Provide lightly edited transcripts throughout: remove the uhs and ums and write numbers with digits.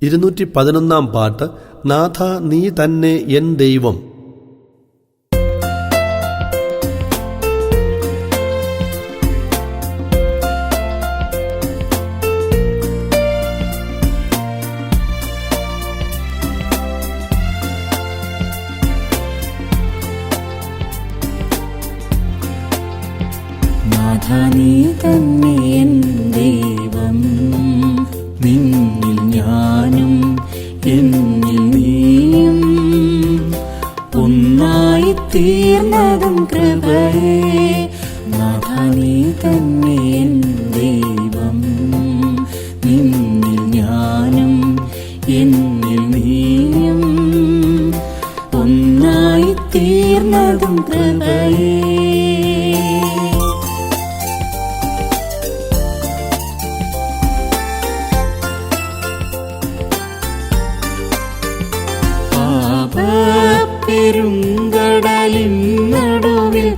211 പാട്ട്. നാഥ നീ തന്നെ എൻ ദൈവം. നാഥ നീ തന്നെ എൻ ദൈവം, നിന്നിൽ ഞാനും എന്നിൽ നീയും ഒന്നായി തീർന്നതും കൃപയേ. നാഥ നീ തന്നെ എൻ ദൈവം, നിന്നിൽ ഞാനും എന്നിൽ നീയും ഒന്നായി തീർന്നതും കൃപയേ. പെരുങ്കടലിൻ നടുവിൽ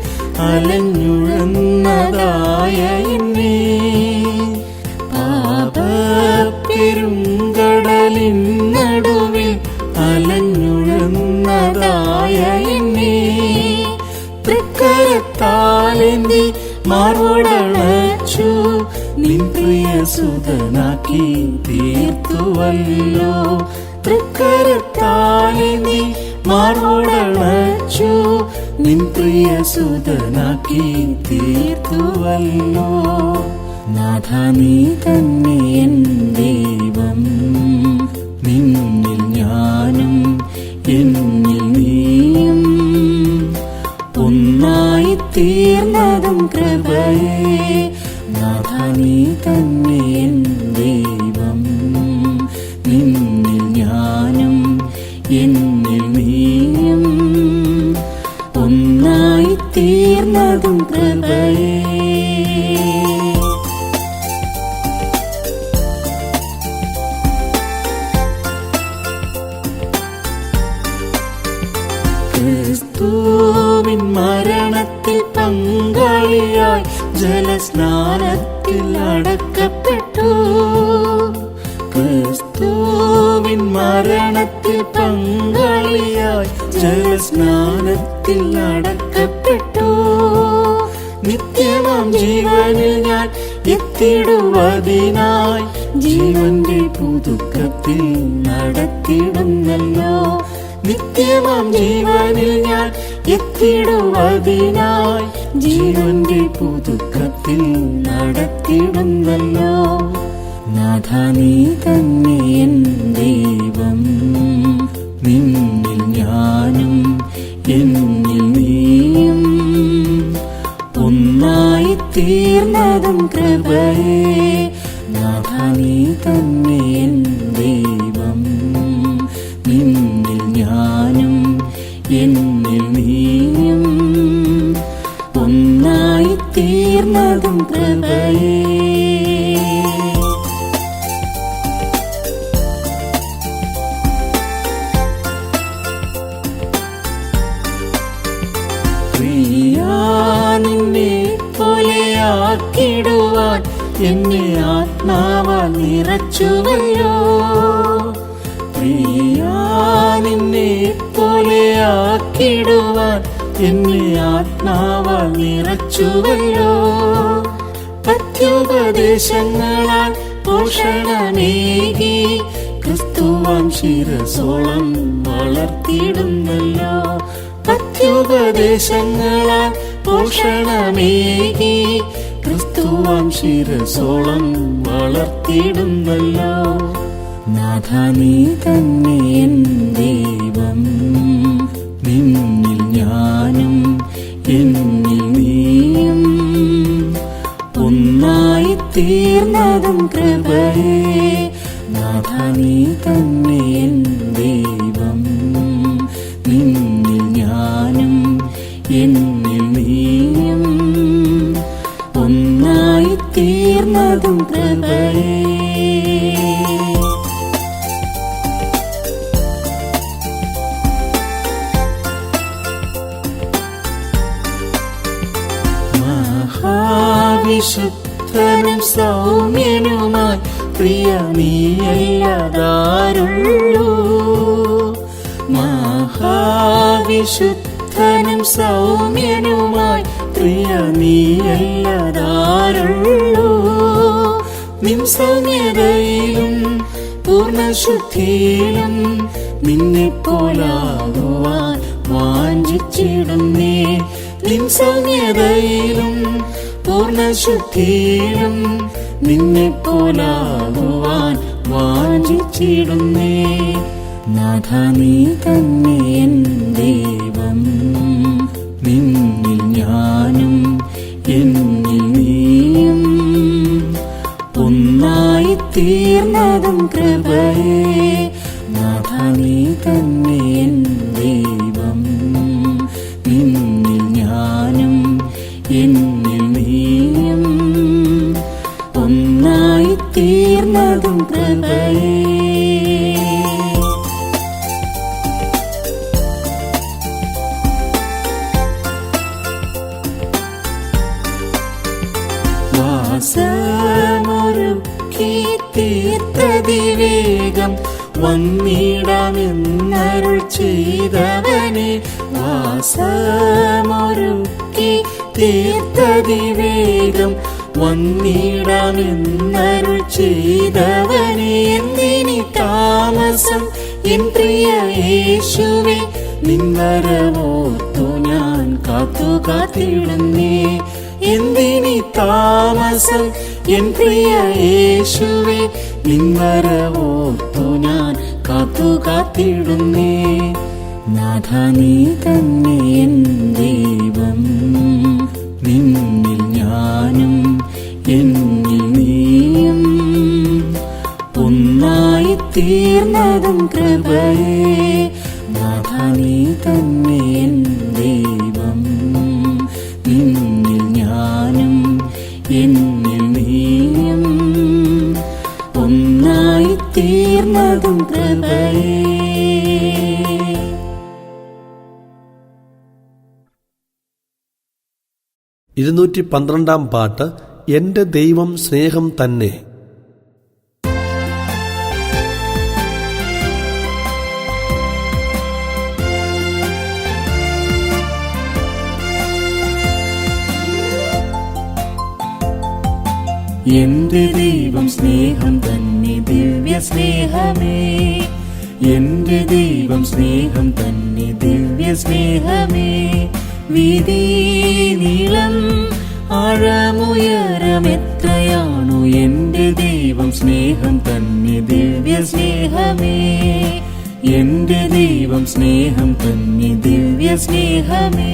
അലഞ്ഞുഴന്നതായ എന്നെ, പാപപ്പെരുങ്കടലിൻ നടുവിൽ അലഞ്ഞുഴന്നതായ എന്നെ, തൃക്കരത്താലെന്തി മാർവോടണച്ചു നിൻ പ്രിയസുതനാക്കി തീർത്തുവല്ലോ. തൃക്കരത്താലെന്തി മാർവോടണച്ചു നിൻ പ്രിയസുതനാക്കി തീർത്തുവല്ലോ. നാഥ നീ തന്നെ എൻ ദൈവം, നിന്നിൽ ഞാനും എന്നിൽ നീയും ഒന്നായി തീർന്നതും കൃപയേ. നാഥ നീ തന്നെ എൻ ദൈവം, നിന്നിൽ ഞാനും എന്നിൽ നീയും ഒന്നായി തീർന്നതും കൃപയേ. ക്രിസ്തുവിൻ മരണത്തിൽ പങ്കാളിയായി ജലസ്നാനത്തിൽ അടക്കപ്പെട്ടു. ക്രിസ്തുവിൻ മരണത്തിൽ പങ്കാളിയായി ജലസ്നാനത്തിൽ അടക്കപ്പെട്ടു. നിത്യമാം ജീവനിൽ ഞാൻ എത്തിടുവതിനായി ജീവന്റെ പുതുക്കത്തിൽ നടത്തിടുന്നല്ലോ. നിത്യമാം ജീവനിൽ ഞാൻ എത്തിടുവതിനായി ജീവന്റെ പുതുക്കത്തിൽ നടത്തിടുന്നല്ലോ. നാഥ നീ തന്നെ എൻ ദൈവം, നിന്നിൽ ഞാനും എന്നിൽ നീയും ഒന്നായി തീർന്നതും കൃപയേ. നാഥ നീ തന്നെ എൻ ദൈവം, നിന്നിൽ ഞാനും എന്നിൽ നീയും ഒന്നായി തീർന്നതും കൃപയേ. നിന്നെ പോലെയാക്കിടുവാൻ എന്നെ ആത്മാവാൽ നിറച്ചുവല്ലോ. നിന്നെ പോലെയാക്കിടുവാൻ എന്നെ ആത്മാവാൽ നിറച്ചുവല്ലോ. പത്യോപദേശങ്ങളാൽ പോഷണമേകി ക്രിസ്തുവാൻ ശിരസോളം വളർത്തിയിടുന്നല്ലോ. പത്യോപദേശങ്ങളാൽ പോഷണമേകി ക്രിസ്തുവാൻ ശിരസോളം വളർത്തിയിടുന്നല്ലോ. നാഥ നീ തന്നെ എൻ ദൈവം, നിന്നിൽ ഞാനും എന്നിൽ നീയും ഒന്നായി തീർന്നതും കൃപയേ. നാഥ നീ തന്നെ എൻ ദൈവം, നിന്നിൽ ഞാനും എന്നിൽ നീയും ഒന്നായി തീർന്നതും കൃപയേ. മഹാവിശുദ്ധനും സൗമ്യനുമായി പ്രിയ നീയല്ലാതാരു താമസമേതുമില്ലാതാരുള്ളൂ. മഹാവിശുദ്ധനും സൗമ്യനുമായി പ്രിയ നീയല്ലതാരുള്ളൂ. നിൻ സൗമ്യതയിലും പൂർണ്ണശുദ്ധിയിലും നിന്നെപ്പോലാകുവാൻ വാഞ്ചിച്ചിടുന്നേ. നിൻ സൗമ്യതയിലും പൂർണ്ണശുദ്ധിയിലും നിന്നെപ്പോലാകുവാൻ വാഞ്ചിച്ചിടുന്നേ. നാഥ നീ തന്നെ എൻ ദൈവം, നിന്നിൽ ഞാനും എന്നിൽ നീയും ഒന്നായി തീർന്നതും കൃപയേ. നാഥ നീ തന്നെ എൻ ദൈവം, നിന്നിൽ ഞാനും എന്നിൽ നീയും ഒന്നായി തീർന്നതും കൃപയേ. വാസമൊരുക്കി തീർത്തതിവേഗം വന്നിടാമെന്നരുൾ ചെയ്തവനെ. വാസമൊരുക്കി തീർത്തതിവേഗം വന്നിടാമെന്നരുൾ ചെയ്തവനെ. എന്തിനി താമസം എൻ പ്രിയ യേശുവേ, നിൻ വരവോർത്തു ഞാൻ കാത്തിടുന്നേ. എന്തിനി താമസം എൻ പ്രിയ യേശുവേ, നിൻ വരവോർത്തു ഞാൻ കാത്തിടുന്നേ. നാഥ നീ തന്നെ എൻ ദൈവം, നിന്നിൽ ഞാനും എന്നിൽ നീയും ഒന്നായി തീർന്നതും കൃപയേ. നാഥ നീ തന്നെ എൻ ദൈവം, നിന്നിൽ ഞാനും എന്നിൽ നീയും ഒന്നായി തീർന്നതും കൃപയേ. പാട്ട് എന്റെ ദൈവം സ്നേഹം തന്നെ. എന്റെ ദൈവം സ്നേഹം തന്നെ ദിവ്യ സ്നേഹമേ. എന്റെ ദൈവം സ്നേഹം തന്നെ ദിവ്യ സ്നേഹമേ. വീതി നീളം ആഴമുയരമെത്രയാണു എന്റെ ദൈവം സ്നേഹം തന്നെ ദിവ്യ സ്നേഹമേ. എന്റെ ദൈവം സ്നേഹം തന്നെ ദിവ്യ സ്നേഹമേ.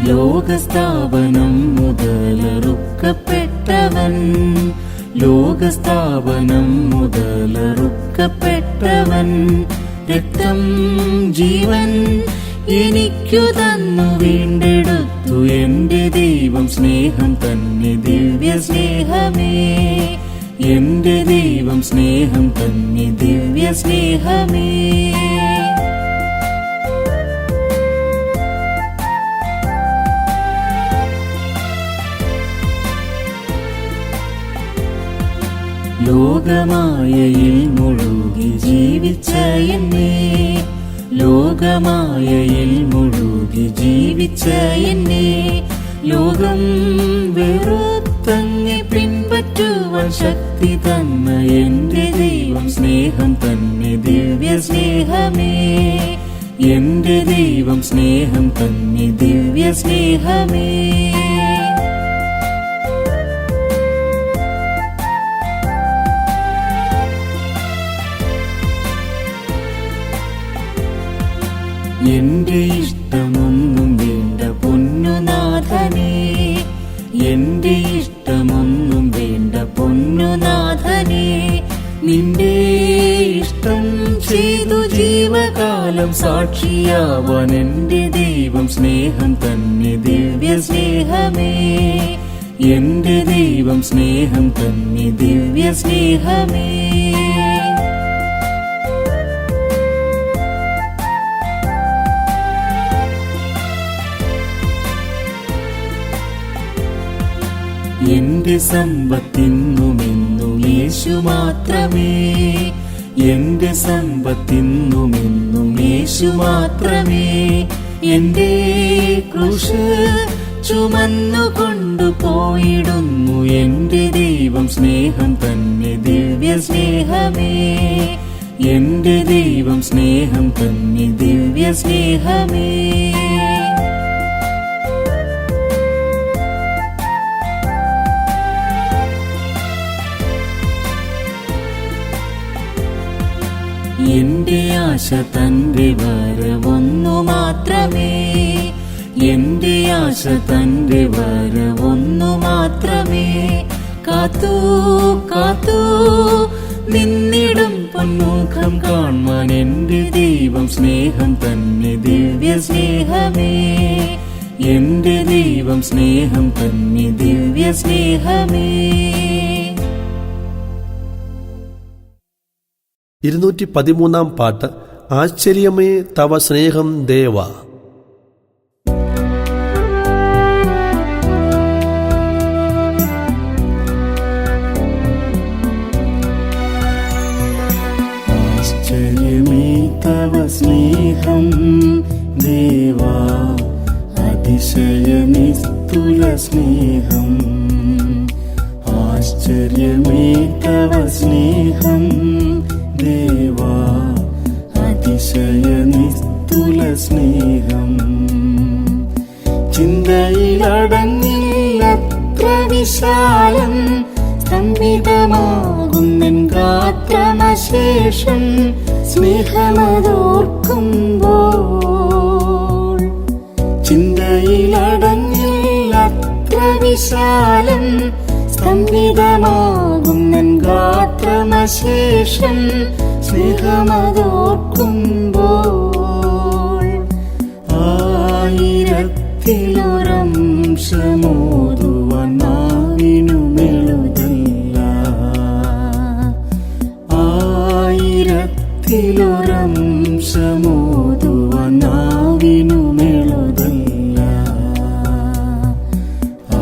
ലോകസ്ഥാപനം മുതലറുക്കപ്പെട്ടവൻ, ലോകസ്ഥാപനം മുതലറുക്കപ്പെട്ടവൻ. രക്തം ജീവൻ എനിക്കു തന്നു വീണ്ടെടുത്തു എന്റെ ദൈവം സ്നേഹം തന്നെ ദിവ്യ സ്നേഹമേ. എന്റെ ദൈവം സ്നേഹം തന്നെ ദിവ്യ സ്നേഹമേ. ലോകമായയിൽ മുഴുകി ജീവിച്ച എന്നെ, ലോകമായയിൽ മുഴുകി ജീവിച്ച എന്നെ. ലോകം വെറുത്തങ്ങെ പിൻപറ്റുവാൻ ശക്തി തന്ന എന്റെ ദൈവം സ്നേഹം തന്നെ ദിവ്യ സ്നേഹമേ. എന്റെ ദൈവം സ്നേഹം തന്നെ ദിവ്യ സ്നേഹമേ. എന്റെ ഇഷ്ടമൊന്നും വേണ്ട പൊന്നുനാഥനേ, എന്റെ ഇഷ്ടമൊന്നും വേണ്ട പൊന്നുനാഥനേ. നിന്റെ ഇഷ്ടം ചെയ്തു ജീവകാലം സാക്ഷിയാവാൻ എന്റെ ദൈവം സ്നേഹം തന്നെ ദിവ്യ സ്നേഹമേ. എന്റെ ദൈവം സ്നേഹം തന്നെ ദിവ്യ സ്നേഹമേ. എന്റെ സമ്പത്തിന്നുമെന്നും യേശു മാത്രമേ, എന്റെ സമ്പത്തിന്നുമെന്നും യേശു മാത്രമേ. എന്റെ ക്രൂശ് ചുമന്നു കൊണ്ടുപോയിടുന്നു എന്റെ ദൈവം, സ്നേഹം തന്നെ ദിവ്യ സ്നേഹമേ. എന്റെ ദൈവം സ്നേഹം തന്നെ ദിവ്യ സ്നേഹമേ. എന്റെ ആശ തന്റെ വരവൊന്നു മാത്രമേ, എന്റെ ആശ തന്റെ വരവൊന്നു മാത്രമേ. കാത്തു കാത്തു നിന്നിടും പൊന്മുഖം കാണുവാൻ എന്റെ ദൈവം, സ്നേഹം തന്നെ ദിവ്യ സ്നേഹമേ. എന്റെ ദൈവം സ്നേഹം തന്നെ ദിവ്യ സ്നേഹമേ. 213 പാട്ട്. ആശ്ചര്യമേ തവ സ്നേഹം ദേവ. ആശ്ചര്യമേ തവ സ്നേഹം ദേവാ, അതിശയ നിസ്തുല സ്നേഹം. ആശ്ചര്യമേ തവ സ്നേഹം ദേവാ, അതിശയ നിസ്തുല സ്നേഹം. ചിന്തയിലടങ്ങില്ലത്ര വിശാലം, സ്തംഭിതമാകുന്നെൻ ഗാത്രമശേഷം സ്നേഹമതോർക്കുമ്പോൾ. ചിന്തയിലടങ്ങില്ലത്ര വിശാലം, സ്തംഭിതമാകുന്നെൻ ഗാത്രമശേഷം സ്നേഹമതോർക്കുമ്പോൾ. ആയിരത്തിലൊരംശമോതുവാൻ നാവിനുമെഴുതല്ല, ആയിരത്തിലൊരംശമോതുവാൻ നാവിനുമെഴുതല്ല.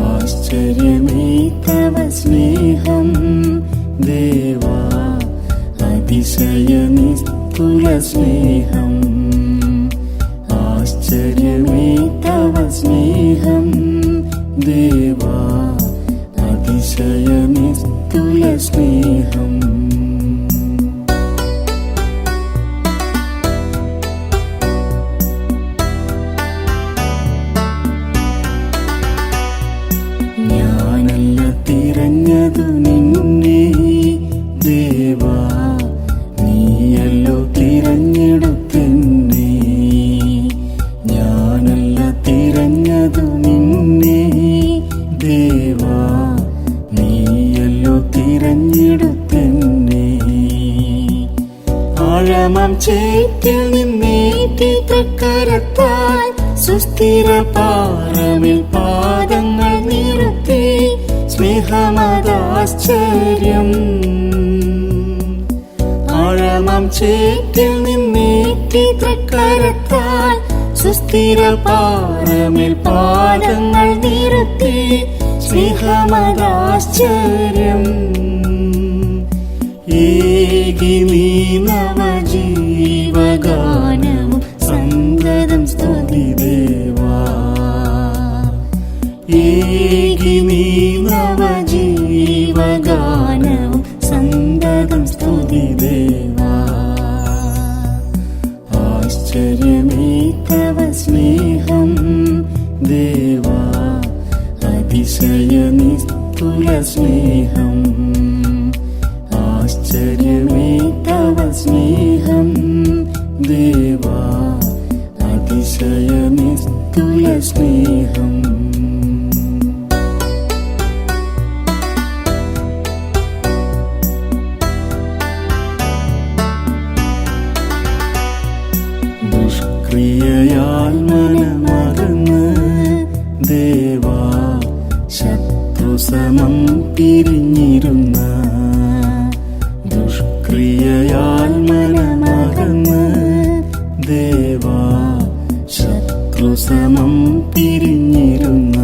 ആശ്ചര്യമേ തവ സ്നേഹം ദേവാ, അതിശയ നിസ്തുല സ്നേഹം. ആശ്ചര്യമേ തവ സ്നേഹം ദേവാ, അതിശയ നിസ്തുല സ്നേഹം. ഞാനല്ല തിരഞ്ഞതു നിന്നെ ദേവാ, നീയല്ലോ തിരഞ്ഞെടുത്തെന്നെ. ഞാനല്ല തിരഞ്ഞതു നിന്നെ ദേവാ, നീയല്ലോ തിരഞ്ഞെടുത്തെന്നെ. ആഴമാം ചേറ്റിൽ നിന്നേറ്റി തൃക്കരത്താൽ, സുസ്ഥിര പാറമിൽ പാദങ്ങൾ നിർത്തി. സ്നേഹമതാശ്ചര്യം. ആഴമാം ചേറ്റിൽ നിന്നേറ്റി തൃക്കരത്താൽ, സുസ്ഥിര പാറമിൽ പാദങ്ങൾ നിർത്തി. സ്നേഹമതാശ്ചര്യം. ഏകി നീ നവജീവഗാനവും സംഗതം സ്തുതി ദേവാ. ഏകി നീ നവജീവഗാനവും സംഗതം സ്തുതി ദേവാ. ആശ്ചര്യമേ തവ സ്നേഹം ദേവാ, അതിശയ നിസ്തുല സ്നേഹം. ആശ്ചര്യമേ തവ സ്നേഹം ദേവാ, അതിശയ നിസ്തുല സ്നേഹം. ദുഷ്ക്രിയയാൽ മനമകന്ന് ദേവാ, ശത്രുസമം പിരിഞ്ഞിരുന്ന. ദുഷ്ക്രിയയാൽ മനമകന്ന് ദേവാ, ശത്രുസമം പിരിഞ്ഞിരുന്ന.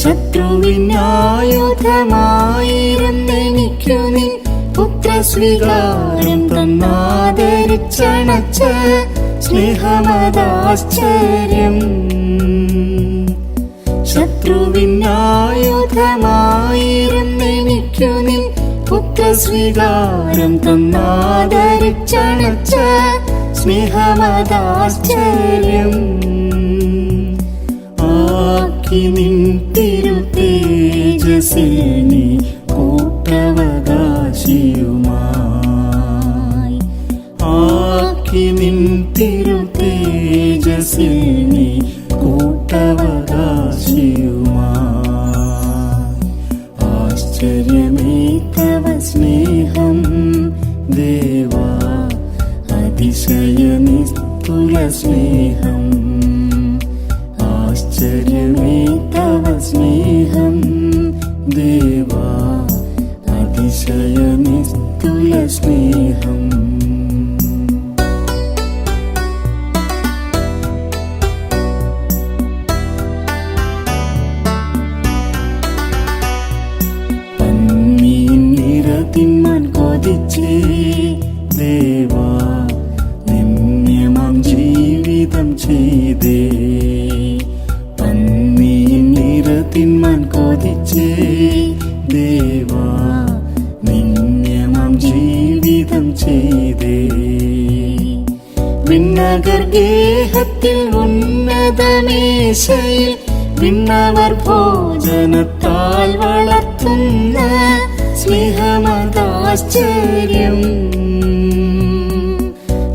ശത്രുവിനായുധമായിരുന്നെനിക്കു നിൻ പുത്രസ്വീകാരം തന്നാദരിച്ചണച്ച സ്നേഹമതാശ്ചര്യം. ശത്രുവിനായുധമായിരുന്നെനിക്കു നിൻ പുത്രസ്വീകാരം തന്നാദരിച്ചണച്ച സ്നേഹമതാശ്ചര്യം. ആക്കി നിൻ തിരുതേജസ്സിൽ നീ കൂട്ടവകാശിയുമായി. ആക്കി നിൻ തിരുതേജസ്സിൽ നീ കൂട്ടവകാശിയുമായി. ആശ്ചര്യമേ തവ സ്നേഹം ദേവാ, അതിശയ നിസ്തുല സ്നേഹം. ആശ്ചര്യമേ തവ സ്നേഹം ദേവാ, അതിശയ നിസ്തുല സ്നേഹം. പന്നിയിൻ ഇര തിന്മാൻ കൊതിച്ചേ ദേവാ, നിന്യമാം ജീവിതം ചെയ്തേ. പന്നിയിൻ ഇര തിന്മാൻ കൊതിച്ചേ ദേവാ, നിന്യമാം ജീവിതം ചെയ്തേ. വിണ്ണകർ ഗേഹത്തിൽ ഉന്നതമേശയിൽ വിണ്ണവർ ഭോജനത്താൽ വളർത്തുന്ന സ്നേഹമതാശ്ചര്യം.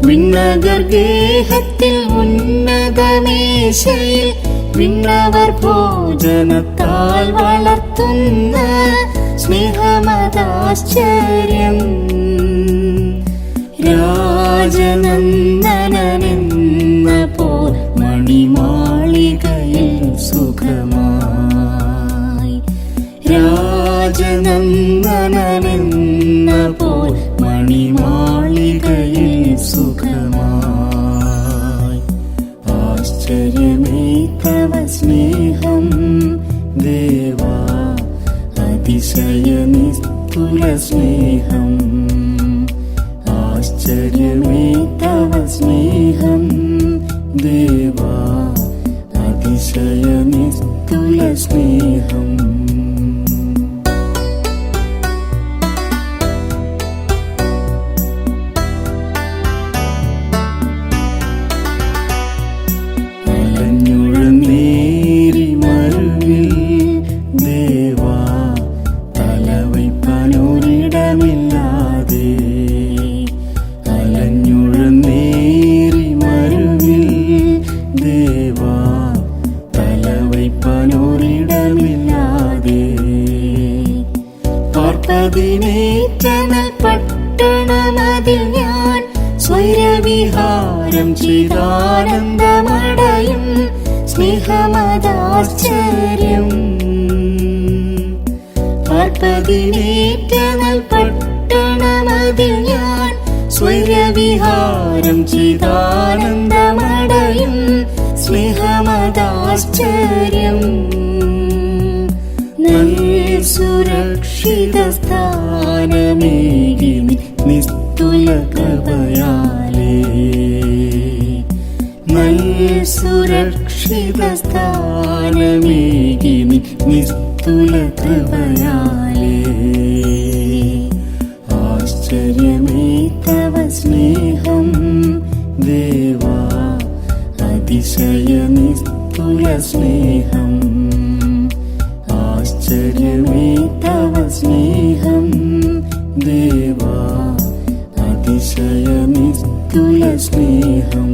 വിണ്ണകർ ഗേഹത്തിൽ ഉന്നതമേശയിൽ വിണ്ണവർ ഭോജനത്താൽ വളർത്തുന്ന സ്നേഹമതാശ്ചര്യം. രാജനന്ദനനെന്ന പോൽ മണിമാളികയിൽ സുഖമായി. രാജനന്ദനനെന്ന പോൽ മണിമാളികയിൽ സുഖമായി. ആശ്ചര്യമേ തവ സ്നേഹം ദേവാ, അതിശയ നിസ്തുല സ്നേഹം. ആശ്ചര്യമേ തവ സ്നേഹം ദേവാ, അതിശയ നിസ്തുല സ്നേഹം. അലഞ്ഞുഴന്നേരി മരുവിൽ ദേവാ, തലവയ്പ്പാനൊരിടമില്ലാതെ. അലഞ്ഞുഴന്നേരി മരുവിൽ ദേവാ, തലവയ്പ്പാനൊരിടമില്ലാതെ. പാർപ്പതിനേറ്റനൽ പട്ടണമതിൽ ഞാൻ സ്വൈരവിഹാരം ചെയ്താനന്ദമടയും സ്നേഹമതാശ്ചര്യം. പാർപ്പതിനേറ്റനൽ പട്ടണമതിൽ ഞാൻ സ്വൈരവിഹാരം ചെയ്താനന്ദമടയും സ്നേഹമതാശ്ചര്യം. സുരക്ഷിത സ്ഥാനമേകി നിസ്തുല കൃപയാലേ. സുരക്ഷിത സ്ഥാനമേകി നിസ്തുല കൃപയാലേ. ആശ്ചര്യമേ തവ സ്നേഹം ദേവാ, അതിശയ നിസ്തുല സ്നേഹം. ആശ്ചര്യമേ തവ സ്നേഹം ദേവാ, അതിശയ നിസ്തുല സ്നേഹം.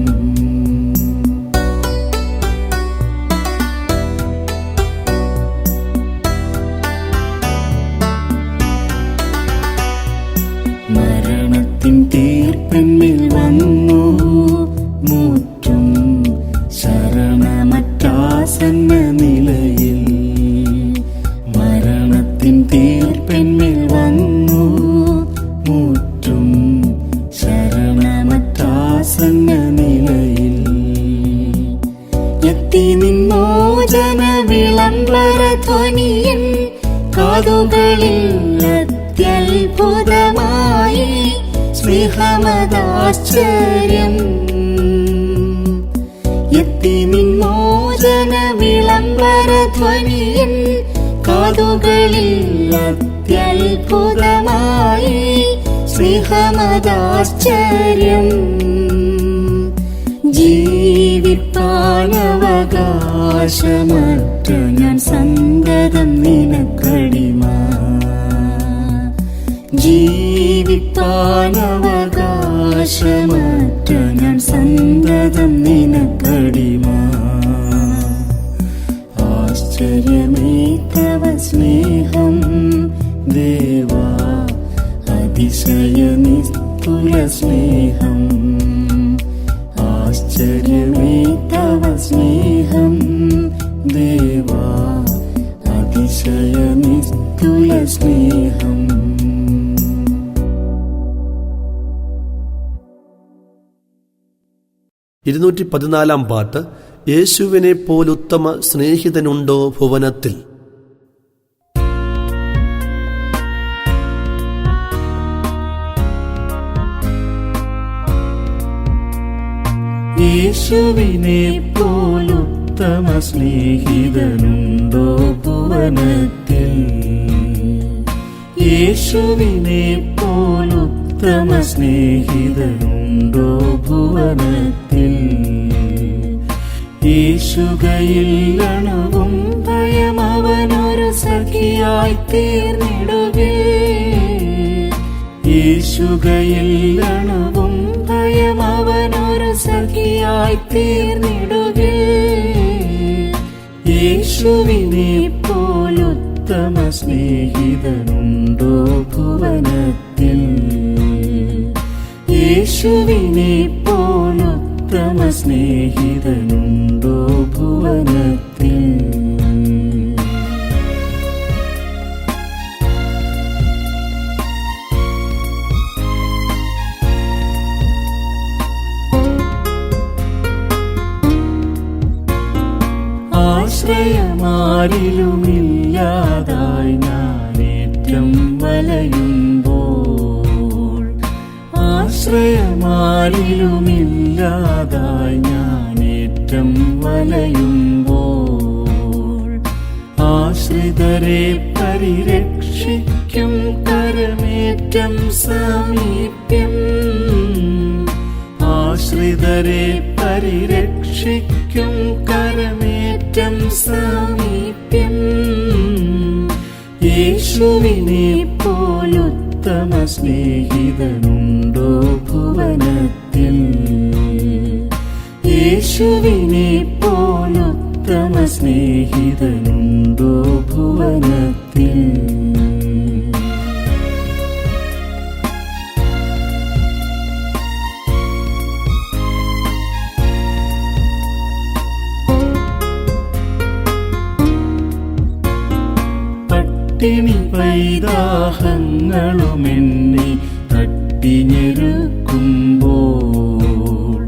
മരണത്തിൻ തീർപ്പെന്നിൽ വന്നു മൂറ്റും ശരണമറ്റാസന്ന നിലയിൽ. മരണത്തിൻ തീർപ്പെന്നിൽ വന്നു മൂറ്റും ശരണമറ്റാസന്ന നിലയിൽ. എത്തി നിൻ മോചന വിളംബരധ്വനിയൻ കാതുകളിൽ അത്യത്ഭുതമായി സ്നേഹമദാശ്ചര്യം. എത്തി നിൻ മോചന വിളംബരധ്വനിയൻ കാതുകളിൽ അത്യത്ഭുതമായി സ്നേഹമദാശ്ചര്യം. ജീവിപ്പാനവകാശമറ്റ ഞാൻ സന്തതം നിനക്കടിമ. ജീവിപ്പാനവകാശമറ്റ ഞാൻ സന്തതം നിനക്കടിമ. ആശ്ചര്യമേ തവ സ്നേഹം ദേവാ, അതിശയ നിസ്തുല സ്നേഹം. ആശ്ചര്യമേ തവ സ്നേഹം ദേവാ, അതിശയ നിസ്തുല സ്നേഹം. 214 പാട്ട്. യേശുവിനെ പോലുത്തമ സ്നേഹിതനുണ്ടോ ഭുവനത്തിൽ. യേശുവിനെ പോലുത്തമ സ്നേഹിതനുണ്ടോ ഭുവനത്തിൽ. യേശുവിനെ പോലുത്തമ സ്നേഹിതനുണ്ടോ ഭുവനത്തിൽ. യേശുകയിൽ അണുവും ഭയം അവനൊരു സഖിയായി തീർന്നിടുകിൽ. യേശുകയിൽ അണുവും ഭയം അവനൊരു സഖിയായി തീർന്നിടുകിൽ. യേശുവിനെ പോലുത്തമ സ്നേഹിതനുണ്ടോ ഭുവനത്തിൽ. യേശുവിനെ പോലുത്തമ സ്നേഹിതനുണ്ടോ ഭുവനത്തിൽ. ആശ്രയമാരിലുമില്ലാതായി ഞാനേറ്റം വലയുമ്പോൾ. ആശ്രയമാരിലുമില്ലാതായി ഞാനേറ്റം വലയുമ്പോൾ. ആശ്രിതരെ പരിരക്ഷിക്കും കരമേറ്റം സമീപ്യം. ആശ്രിതരെ പരിരക്ഷിക്കും കരമേറ്റം സമീപ്യം. യേശുവിനെ പോലുത്തമ സ്നേഹിതനുണ്ടോ ഭുവനത്തിൽ. യേശുവിനെ പോലുത്തമ സ്നേഹിതനുണ്ടോ ഭുവനത്തിൽ. പട്ടിണി പൈതാഹങ്ങളുമെന്നെ തട്ടിഞ്ഞെരുക്കുമ്പോൾ.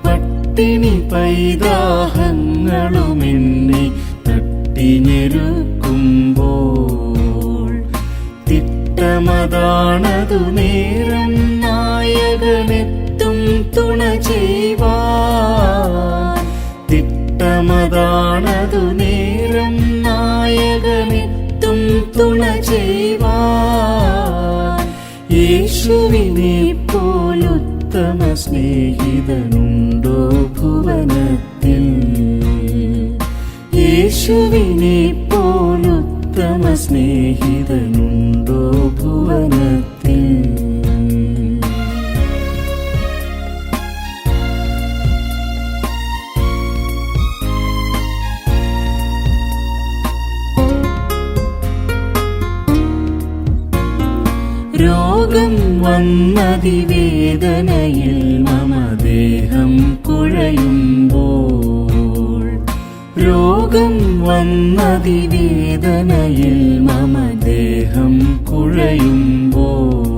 പട്ടിണി പൈതാഹങ്ങളുമെന്നെ തട്ടിഞ്ഞെരുക്കുമ്പോൾ. തിട്ടമതാണതു നേരം നായകനെത്തും തുണ ചെയ്യുവാൻ. തിട്ടമതാണതു നേരം നായകനെത്തും തുണ ചെയ്യുവാൻ. യേശുവിനെ പോലുത്തമ സ്നേഹിതനുണ്ടോ ഭുവനത്തിൽ. യേശുവിനെ പോലുത്തമ സ്നേഹിതനുണ്ടോ ഭുവനത്തിൽ. രോഗം വന്നതിവേദനയിൽ മമ ദേഹം കുഴയുമ്പോൾ. രോഗം വന്നതിവേദനയിൽ മമ ദേഹം കുഴയുമ്പോൾ.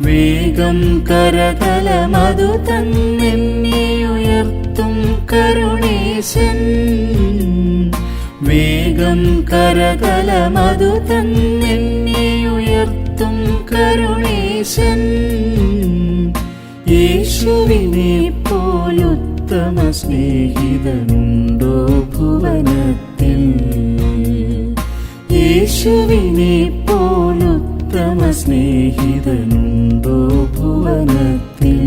വേഗം കരതലമതു തന്നെന്നെ ഉയർത്തും കരുണേശൻ. വേഗം കരതലമതു തന്നെന്നെ ഉയർത്തും കരുണേശൻ. യേശുവിനെ പോലുത്തമ സ്നേഹിതനുണ്ടോ ഭുവനത്തിൽ? യേശുവിനെ പോലുത്തമ സ്നേഹിതനുണ്ടോ ഭുവനത്തിൽ?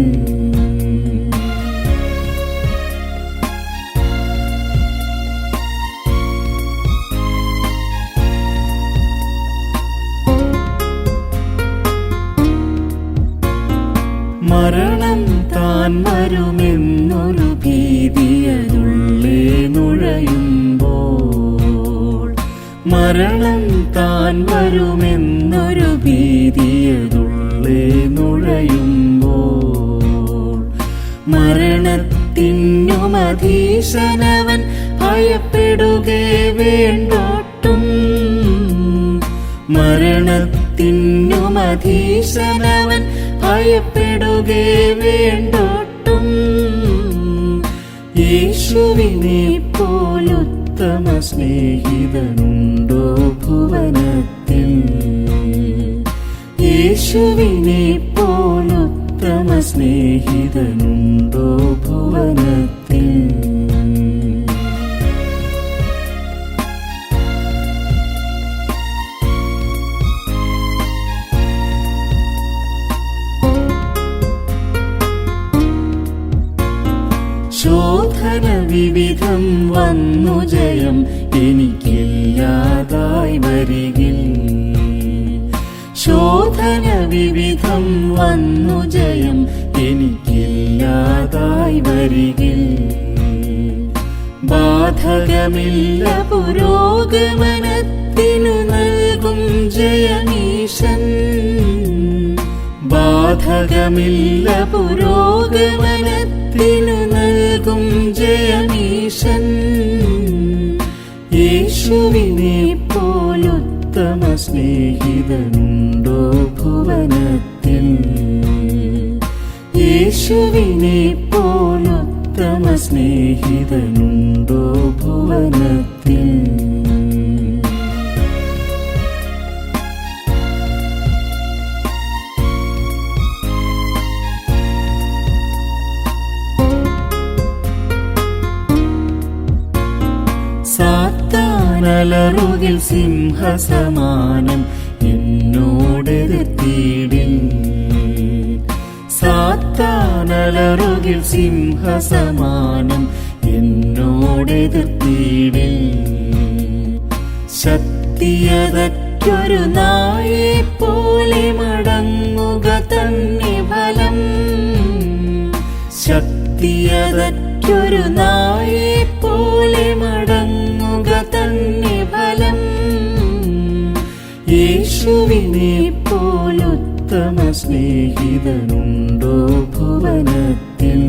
മരണം താൻ വരുമെന്നൊരു ഭീതിയതുള്ളേ നുഴയുമ്പോൾ, മരണം താൻ വരുമെന്നൊരു ഭീതിയതുള്ളേ നുഴയുമ്പോൾ, മരണത്തിനുമധീശനവൻ ഭയപ്പെടുകേ വേണ്ടോട്ടും. മരണത്തിനുമധീശനവൻ ഭയപ്പെടുകേ വേണ്ടോട്ടും. യേശുവിനെ പോലുത്തമ സ്നേഹിതനുണ്ടോ ഭുവനത്തിൽ? യേശുവിനെ പോലുത്തമ സ്നേഹിതനുണ്ടോ ഭുവനത്തിൽ? ശോധന വിവിധം വന്നു ജയം എനിക്കില്ലാതായി വരികിൽ. ശോധന വിവിധം വന്നു ജയം എനിക്കില്ലാതായി വരികിൽ. ബാധകമില്ല പുരോഗമനത്തിനു നൽകും ജയമീശൻ. ബാധകമില്ല പുരോഗമനത്തിനു നൽകും ജയമീശൻ. യേശുവിനെ പോലുത്തമ സ്നേഹിതനുണ്ടോ ഭുവനത്തിൽ? യേശുവിനെ പോലുത്തമ സ്നേഹിതനുണ്ടോ ഭുവനത്തിൽ? സാത്താനലറുകിൽ സിംഹസമാനം എന്നോടെതിർത്തിടിൽ. സാത്താനലറുകിൽ സിംഹസമാനം എന്നോടെതിർത്തിടിൽ. ശക്തിയതറ്റൊരു നായെ പോലെ മടങ്ങുക തന്നെ ഫലം. ശക്തിയതറ്റൊരു നായെ പോലെ മടങ്ങുക തന്നെ ഫലം. യേശുവിനെ പോലുത്തമ സ്നേഹിതനുണ്ടോ ഭുവനത്തിൽ?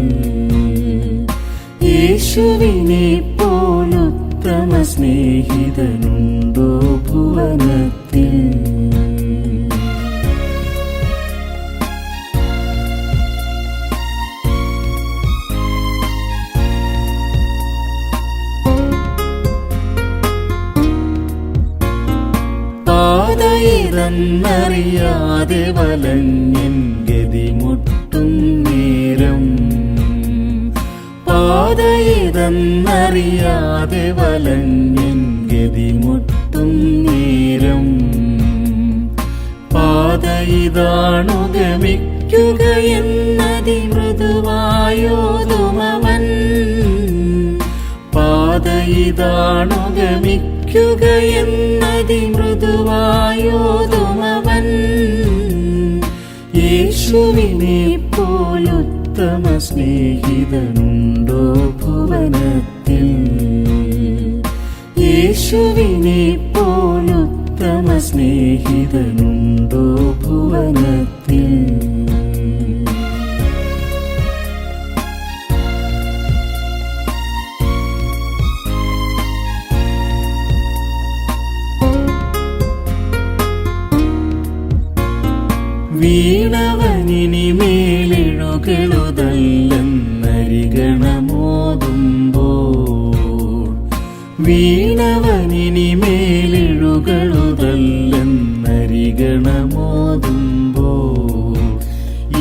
യേശുവിനെ പോലുത്തമ സ്നേഹിതനുണ്ടോ ഭുവനത്തിൽ? പാതയിതെന്നറിയാതെ വലഞ്ഞൻ ഗതിമുട്ടും നേരം. പാതയിതെന്നറിയാതെ വലഞ്ഞൻ ഗതിമുട്ടും നേരം. പാതയിതാണു ഗമിക്കുകയെന്നതിമൃദുവായോതുമവൻ. പാതയിതാണു ഗമിക്കുകയെന്നതിമൃദുവായോതുമവൻ. യേശുവിനെ പോലുത്തമ സ്നേഹിതനുണ്ടോ ഭുവനത്തിൽ? യേശുവിനെ പോലുത്തമ സ്നേഹിതനുണ്ടോ ഭുവനത്തിൽ? വീണവനിനി മേലെഴുകളുതല്ലെന്നരികണമോതുമ്പോൾ, വീണവനിനിമേലെഴുകളുതല്ലെന്നരികണമോതുമ്പോൾ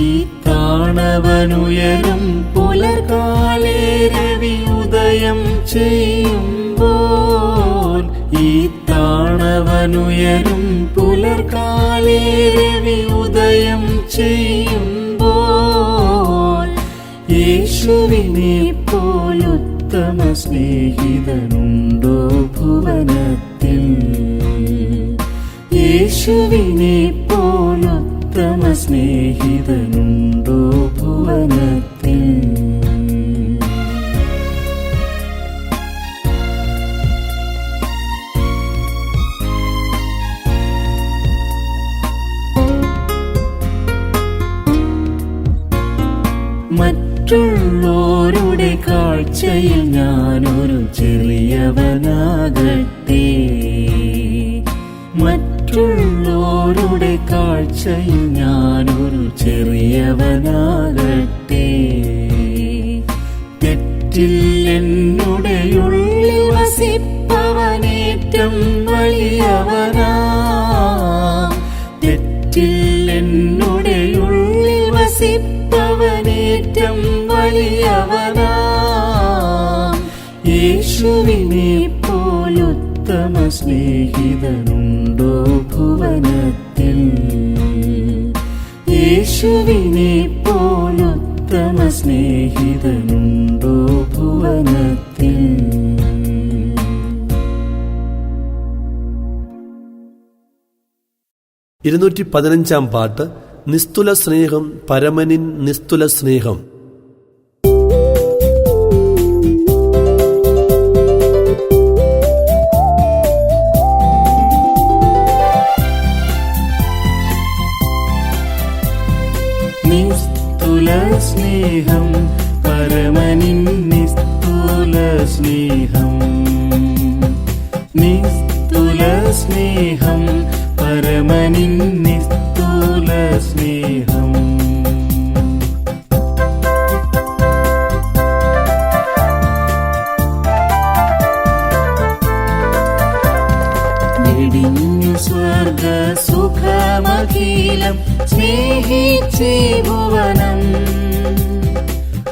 ഈ താണവനുയരും പുലർകാലേ രവി ഉദയം ചെയ്യുമ്പോൾ ഈ താണവനുയരും പുലർകാലേ രവി ഉദയം ചെയ്യുമ്പോൾ യേശുവിനെ പോലുത്തമ സ്നേഹിതനുണ്ടോ ഭുവനത്തിൽ? യേശുവിനെ പോലുത്തമ സ്നേഹിതനുണ്ടോ ഭുവനത്തിൽ? മറ്റുള്ളോരുടെ കാഴ്ചയിൽ ഞാനൊരു ചെറിയവനാകട്ടെ, മറ്റുള്ളോരുടെ കാഴ്ചയിൽ ഞാനൊരു ചെറിയവനാകട്ടെ. തെറ്റിൽ എന്നുടെ ഉള്ളിൽ വസിപ്പവനേറ്റം വലിയവനാ, തെറ്റിൽ എന്നുടെ ഉള്ളിൽ വസിപ്പവനേറ്റം വലിയവനാ. യേശുവിനെ പോലുത്തമ സ്നേഹിതനുണ്ടോ ഭുവനത്തിൽ? യേശുവിനെ പോലുത്തമ സ്നേഹിതനുണ്ടോ ഭുവനത്തിൽ? 215 പാട്ട്. നിസ്തുല സ്നേഹം, പരമനിൻ നിസ്തുല സ്നേഹം. നിസ്തുല സ്നേഹം, പരമനിൻ നിസ്തുല സ്നേഹം. നിസ്തുല സ്നേഹം, പരമനിൻ നിസ്തുല സ്നേഹം. വെടിഞ്ഞു സ്വർഗ സുഖമഖിലം സ്നേഹിച്ചേ ഭുവനം,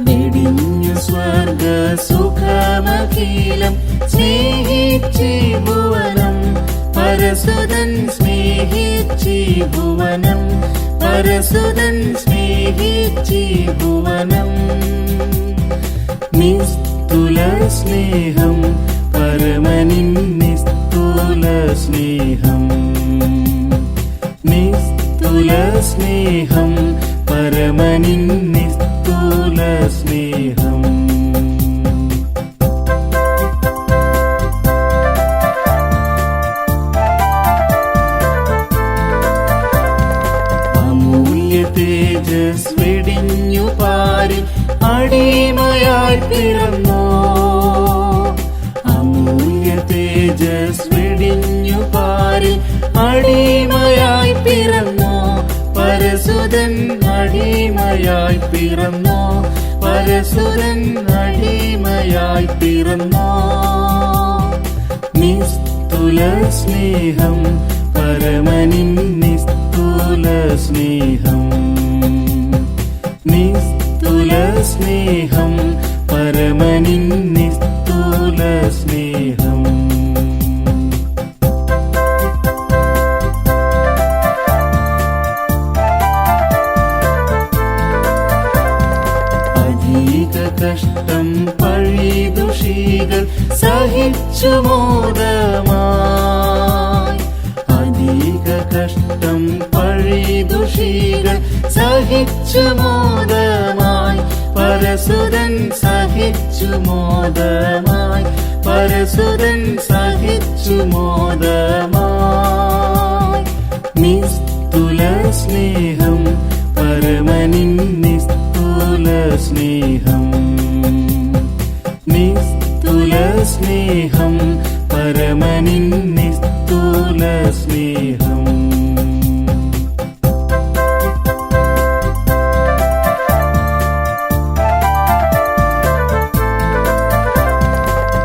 വെടിഞ്ഞു സ്വർഗ സുഖമഖിലം സ്നേഹിച്ചേ ഭുവനം. പരസുതൻ സ്നേഹിച്ചേ ഭുവനം, പരസുതൻ സ്നേഹിച്ചേ ഭുവനം. നിസ്തുല സ്നേഹം, പരമനിൻ നിസ്തുല സ്നേഹം. നിസ്തുല സ്നേഹം, പരമനിൻ നിസ്തുല സ്നേഹം. തേജസ് വെടിഞ്ഞു പാരിൽ അടിമയായി പിറന്നോ, അമൂല്യ തേജസ് വെടിഞ്ഞു പാരിൽ അടിമയായി പിറന്നോ. പരസുതൻ അടിമയായി പിറന്നോ, പരസുതൻ അടിമയായി പിറന്നോ. നിസ്തുല സ്നേഹം, പരമനിൻ നിസ്തുല സ്നേഹം. നിസ്തുല സ്നേഹം, പരമനിൻ നിസ്തുല സ്നേഹം. അധിക കഷ്ടം പഴിദുഷികൾ സഹിച്ചു മോദമായി, അധിക കഷ്ടം പഴിദുഷികൾ സഹിച്ചു മോദമായി. പരസുതൻ സഹിച്ചു മോദമായി, പരസുതൻ സഹിച്ചു മോദമായി. നിസ്തുല സ്നേഹം, പരമനിൻ നിസ്തുല സ്നേഹം. നിസ്തുല സ്നേഹം, പരമനിൻ നിസ്തുല സ്നേഹം.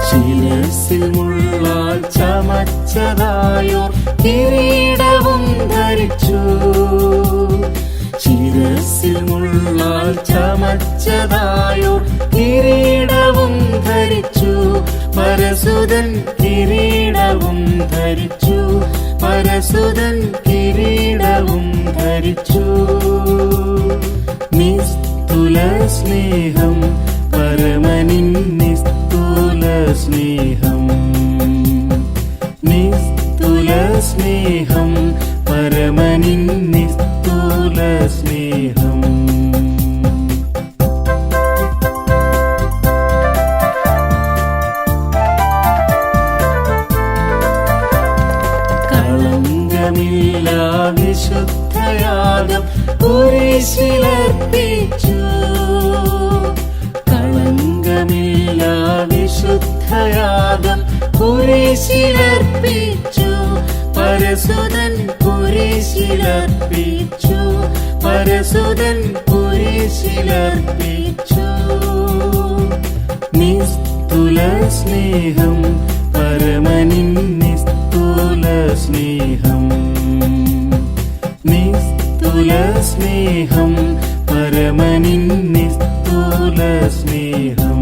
ശിരസിൽ മുള്ള ചമച്ചതായോർ കിരീടവും ധരിച്ചു. ശിരസിൽ മുള്ളാൽ ചമച്ചതായോർ കിരീടവും ധരിച്ചു. പരസുതൻ കിരീടവും ധരിച്ചു. പരസുതൻ കിരീടവും ധരിച്ചു. നിസ്തുല സ്നേഹം പരമനിൻ നിസ്തുല സ്നേഹം. നിസ്തുല സ്നേഹം പരമനിൻ നിസ്തുല സ്നേഹം. കളങ്കമില്ലാ വിശുദ്ധയാഗം കുരിശിലർപ്പിച്ചു. കളങ്കമില്ലാ വിശുദ്ധയാഗം കുരിശിലർപ്പിച്ചു. പരസുതൻ കുരിശിലർപ്പിച്ചു. പരസുതൻ കുരിശിലർപ്പിച്ചു. നിസ്തുല സ്നേഹം പരമനിൻ നിസ്തുല സ്നേഹം. നിസ്തുല സ്നേഹം പരമനിൻ നിസ്തുല സ്നേഹം.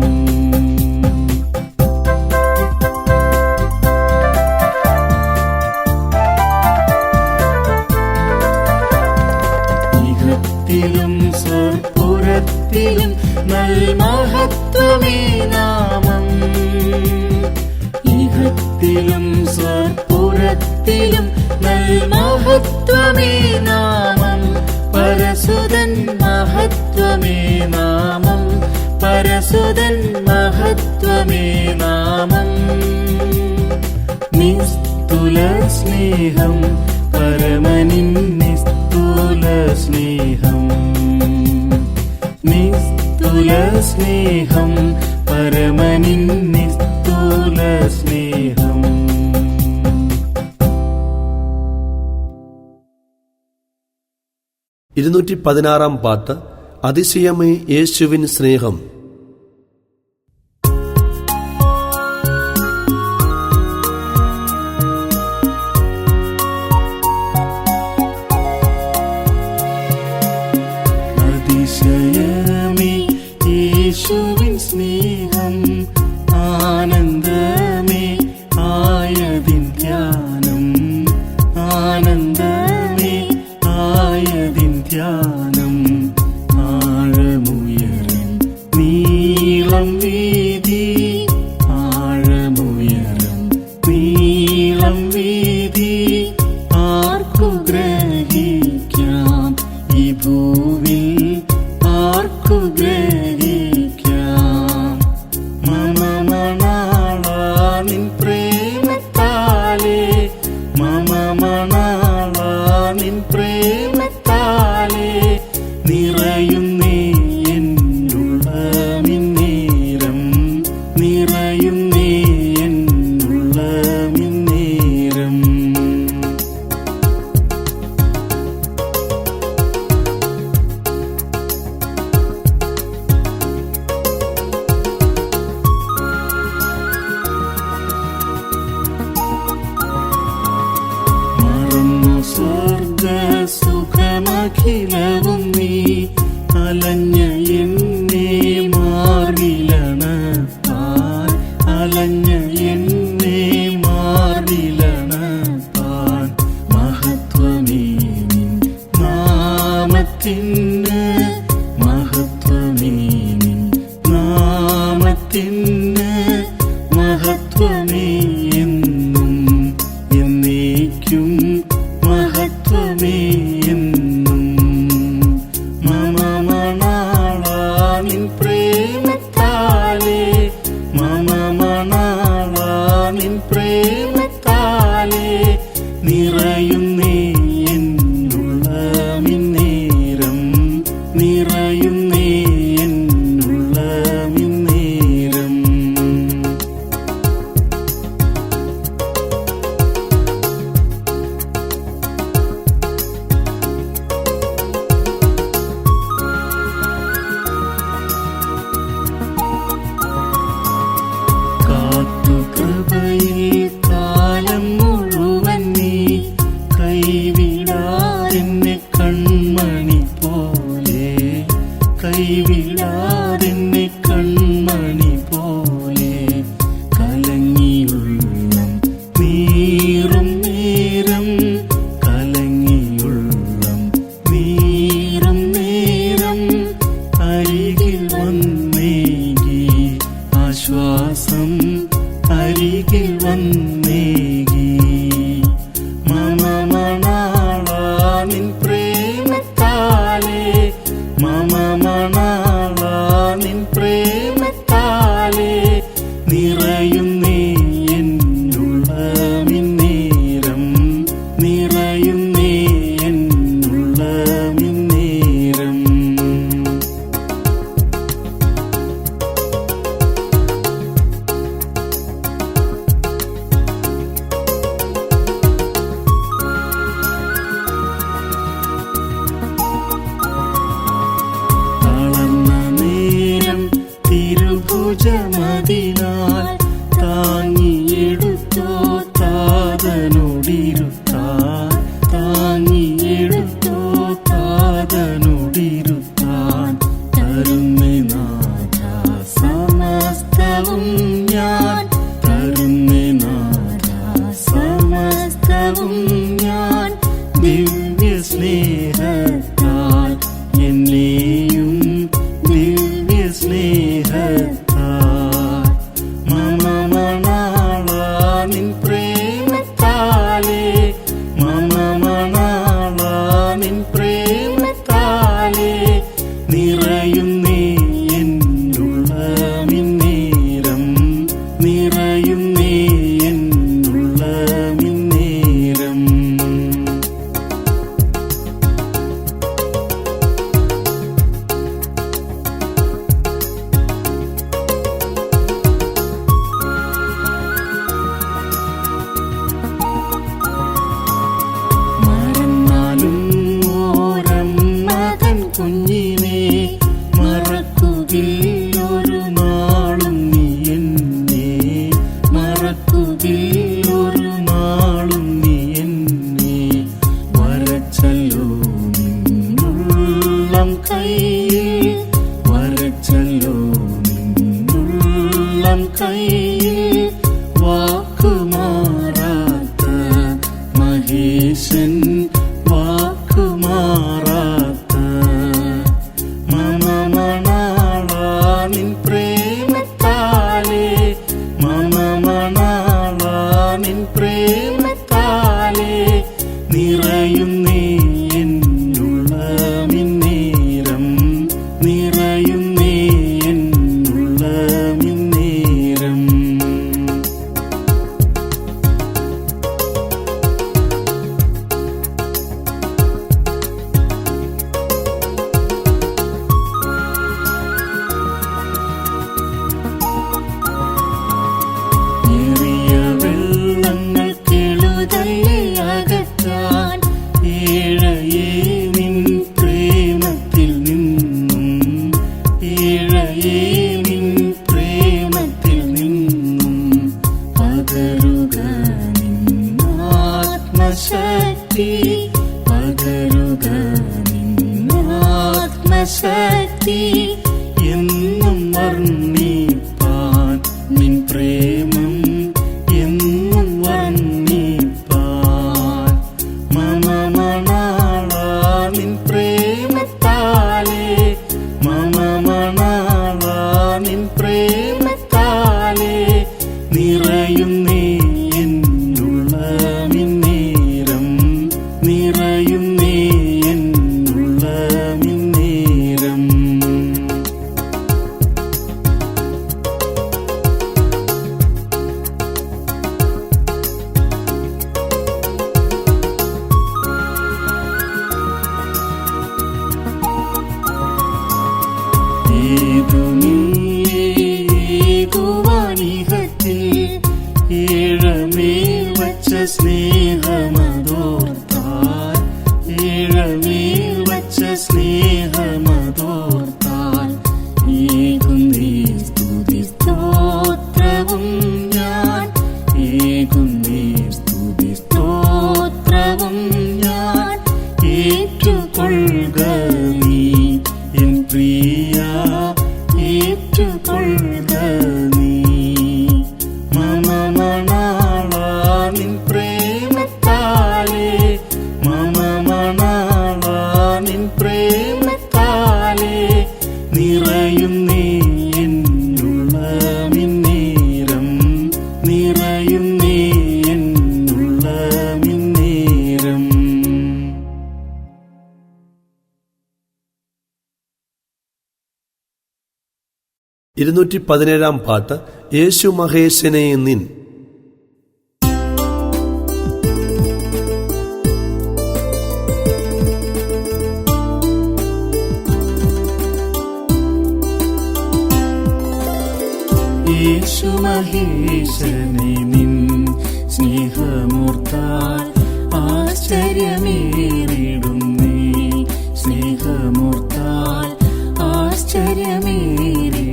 ഇഹത്തിലും സ്വർപ്പുരത്തിലും നൽമഹത്വമേ നാമം. ഇഹത്തിലും സ്വർപ്പുരത്തിലും നൽമഹത്വമേ നാമം. പരസുതൻ മഹത്വമേ നാമം. പരസുതൻ മഹത്വമേ നാമം. നിസ്തുല സ്നേഹം പരമനിൻ നിസ്തുല സ്നേഹം. നിസ്തുല സ്നേഹം പരമനിൻ നിസ്തുല സ്നേഹം. പാട്ട് അതിശയമേ യേശുവിൻ സ്നേഹം. അതിശയമേ യേശുവിൻ സ്നേഹം. ആനന്ദമേ ആയതിൻ ധ്യാനം. ആനന്ദമേ ആയതിൻ ധ്യാനം. ആഴമുയരം നീളം വീതി. ആഴമുയരം നീളം വീതി. ആർക്കു ഗ്രഹിക്കാം ഈ ഭൂവിൽ. ആർക്കു ഗ്രഹിക്കാം. മമ മണാളാ നിൻ പ്രേമത്താലേ. മമ മണാളാ നിൻ പ്രേമത്താലേ. നിറയുന്നേ എന്നുള്ള മിന്നേരം. നിറയുന്നേ എന്നുള്ള മിന്നേരം. മറന്നു സ്വർഗ സുഖമഖിലവും നീ. അലഞ്ഞ എന്നെ മാറിലണപ്പാൻ. അലഞ്ഞ എന്നെ മാറിലണപ്പാൻ. മഹത്വമേ നിൻ നാമത്തിന്. മഹത്വമേ നിൻ നാമത്തിന്. മഹത്വമേ എന്നും എന്നേക്കും. മഹത്വമേ എന്നും. മമ മണാളാ നിൻ പ്രേമത്താലേ. മമ മണാളാ നിൻ പ്രേമത്താലേ. നിറയുന്നേ എന്നുള്ള മിന്നേരം. നിറയുന്നേ എന്നുള്ള മിന്നേരം. ശ്വാസം അരികിൽ വന്നേകി. മമ മണാള നിൻ പ്രേമത്താലേ, മമ മണാള നിൻ പ്രേമത്താലേ നിറയുന്നേ എന്നുള്ളമിന്നേരം, നിറയുന്നേ എന്നുള്ളമിന്നേരം. തളർന്ന നേരം തിരുഭുജമതിനാൽ താങ്ങിയെടുത്തോ താതനോടിരുത്താൻ, താങ്ങിയെടുത്തോ താതനോടിരുത്താൻ. തരുന്നേ നാഥ സമസ്തവും ഞാൻ, തരുന്നേ നാഥ സമസ്തവും ഞാൻ. ദിവ്യ സ്നേഹത്താൽ എന്നെയും, ദിവ്യ സ്നേഹത്താൽ. മമ മണാള നിൻ പ്രേമത്താലേ, മമ മണാള നിൻ പ്രേമത്താലേ നിറയുന്നേ എന്നുള്ളമിന്നേരം, നിറയുന്നേ എന്നുള്ളമിന്നേരം. മറന്നാലും ഓരമ്മ തൻ കുഞ്ഞിനെ മറക്കുകയില്ലൊരു നാളും നീ എന്നെ, മറക്കുകയില്ലൊരു നാളും നീ എന്നെ. വരച്ചല്ലോ നിന്നുള്ളം കൈയിൽ, വരച്ചല്ലോ നിന്നുള്ളം കൈയിൽ. വാക്കുമാറാത്ത മഹേശൻ, വാക്കുമാറാത്ത. മമ മണാള നിൻ പ്രേമത്താലേ, മമ മണാള നിൻ പ്രേമത്താലേ നിറയുന്നേ എന്നുള്ളമിന്നേരം, നിറയുന്നേ എന്നുള്ളമിന്നേരം. ഏറിയ വെള്ളങ്ങൾ കെളുതല്ലേ അകറ്റാൻ, ഏഴയേ നിൻ പ്രേമത്തിൽ നിന്നും, ഏഴയേ നിൻ പ്രേമത്തിൽ നിന്നും. പകരുക നിന്നാത്മശക്തി, പകരുക നിന്നാത്മശക്തി. എന്നും വർണ്ണിപ്പാൻ നിൻ പ്രേമം, എന്നും വർണ്ണിപ്പാൻ. മമ മണാള നിൻ പ്രേമത്താലേ, മമ മണാള നിൻ പ്രേമത്താലേ നിറയുന്നേ എന്നുള്ളമിന്നേരം, നിറയുന്നേ എന്നുള്ളമിന്നേരം. ഏകുവാനിഹത്തിൽ ഏഴമേൽ വച്ച സ്നേഹമതോർത്താൽ, ഏഴമേൽ വച്ച സ്നേഹമതോർത്താൽ. ഏകുന്നേ സ്തുതി സ്തോത്രവും ഞാൻ, ഏകുന്നേ സ്തുതി സ്തോത്രവും ഞാൻ. ഏറ്റുകൊള്ളുക നീ എൻ പ്രിയ, ഏറ്റുകൊള്ളുക നീ. മമ മണാള നിൻ പ്രേമത്താൽ, 217 പാട്ട് യേശു മഹേശനെ നിൻ. യേശു മഹേശനെ നിൻ സ്നേഹമൂർത്താൽ ആശ്ചര്യമേറിടുന്നേ, സ്നേഹമൂർത്താൽ ആശ്ചര്യമേറിടുന്നേ.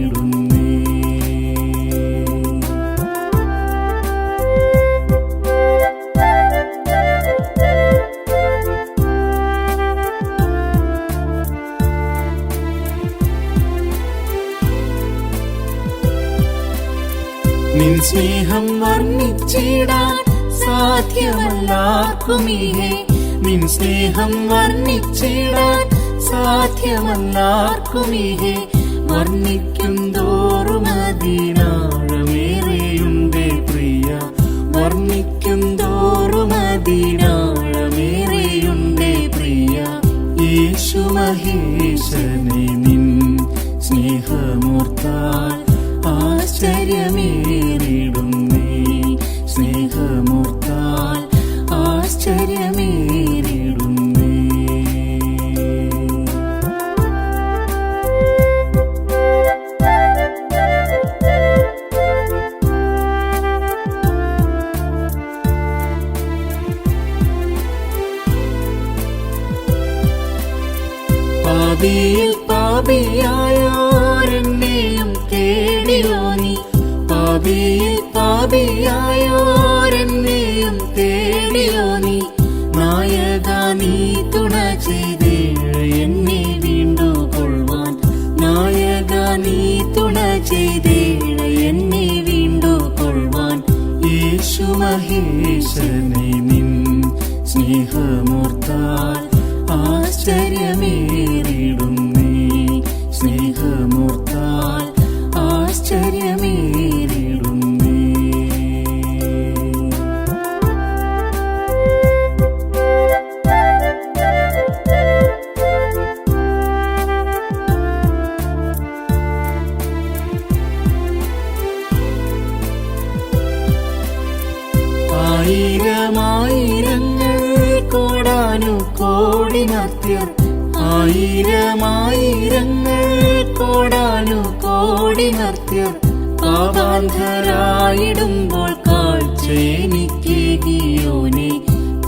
നിൻ സ്നേഹം വർണ്ണിച്ചിടാൻ സാധ്യമല്ലാർക്കുമീഹേ, നിൻ സ്നേഹം വർണ്ണിച്ചിടാൻ സാധ്യമല്ലാർക്കുമീഹേ. വർണ്ണിക്കും തോറും അതിനാഴമേറെയുണ്ടേ പ്രിയ, വർണ്ണിക്കും തോറും അതിനാഴമേറെയുണ്ടേ പ്രിയ. യേശു മഹേശനെ നിൻ സ്നേഹമൂർത്താൽ ആശ്ചര്യമേറിടുന്നേ, സ്നേഹമൂർത്താൽ ആശ്ചര്യമേറിടുന്നേ. പാപിയിൽ പാപിയായോരെന്നെയും തേടിയോ നീ, പാപിയിൽ പാപിയായോരെന്നെയും തേടിയോ നീ. നായക നീ തുണ ചെയ്തേഴ എന്നെ വീണ്ടുകൊള്ളുവാൻ, നായക നീ തുണ ചെയ്തേഴ എന്നെ വീണ്ടുകൊള്ളുവാൻ. യേശു മഹേശനെ നിൻ സ്നേഹമൂർത്താൽ ആശ്ചര്യമേറിടുന്നേ, സ്നേഹമൂർത്താൽ ആശ്ചര്യമേറിടുന്നേ. ആയിരമായിരങ്ങൾ കോടാനുകോടി മർത്യർ, ആയിരമായിരങ്ങൾ കോടാനുകോടി മർത്യർ പാപാന്ധരായിടുമ്പോൾ കാഴ്ച എനിക്കേകിയോനെ,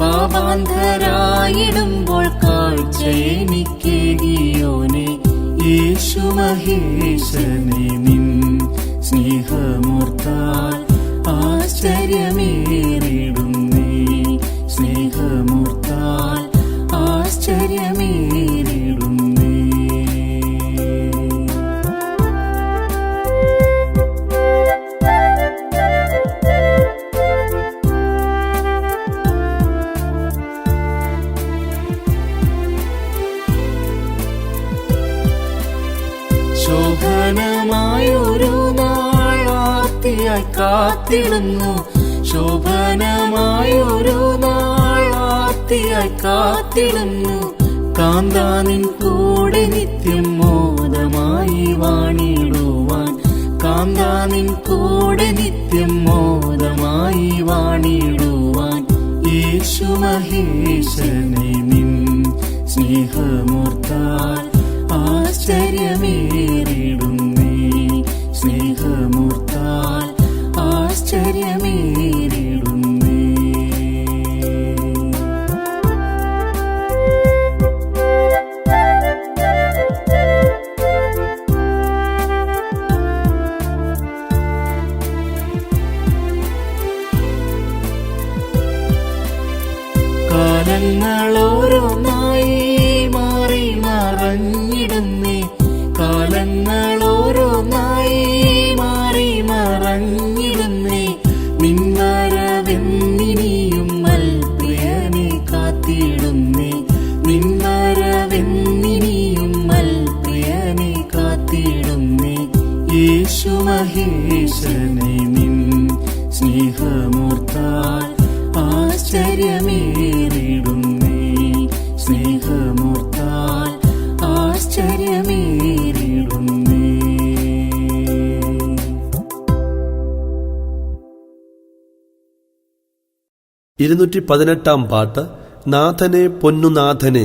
പാപാന്ധരായിടുമ്പോൾ കാഴ്ച എനിക്കേകിയോനെ. യേശു മഹേശനെ നിൻ സ്നേഹമൂർത്താൽ ആശ്ചര്യമേറിടുന്നേ, സ്നേഹമൂർത്താൽ ആശ്ചര്യമേറിടുന്നേ. ശോഭനമായൊരു നാൾ ആർത്തിയായി കാത്തിടുന്നു, ശോഭനമായൊരു നാൾ ആർത്തിയായി കാത്തിടുന്നു. കാന്താ നിൻ കൂടെ നിത്യം മോദമായി വാണിടുവാൻ, കാന്താ നിൻ കൂടെ നിത്യം മോദമായി വാണിടുവാൻ. യേശു മഹേശനെ നിൻ സ്നേഹമൂർത്താൽ ആശ്ചര്യമേറിടുന്നേ, സ്നേഹമൂർത്താൽ ആശ്ചര്യമേറിടുന്നേ. കാലങ്ങളോരോന്നായി മാറി മറഞ്ഞിടുന്നേ, കാലങ്ങളോരോന്നായി മാറി മറഞ്ഞിടുന്നേ. നിൻവരവെന്നിനിയും മൽപ്രിയനെ കാത്തിടുന്നേ, നിൻവരവെന്നിനിയും മൽപ്രിയനെ കാത്തിടുന്നേ. യേശു മഹേശനെ നിൻ സ്നേഹമൂർത്താൽ ആശ്ചര്യമേറിടുന്നേ, സ്നേഹ 218 പാട്ട്. നാഥനെ പൊന്നുനാഥനെ.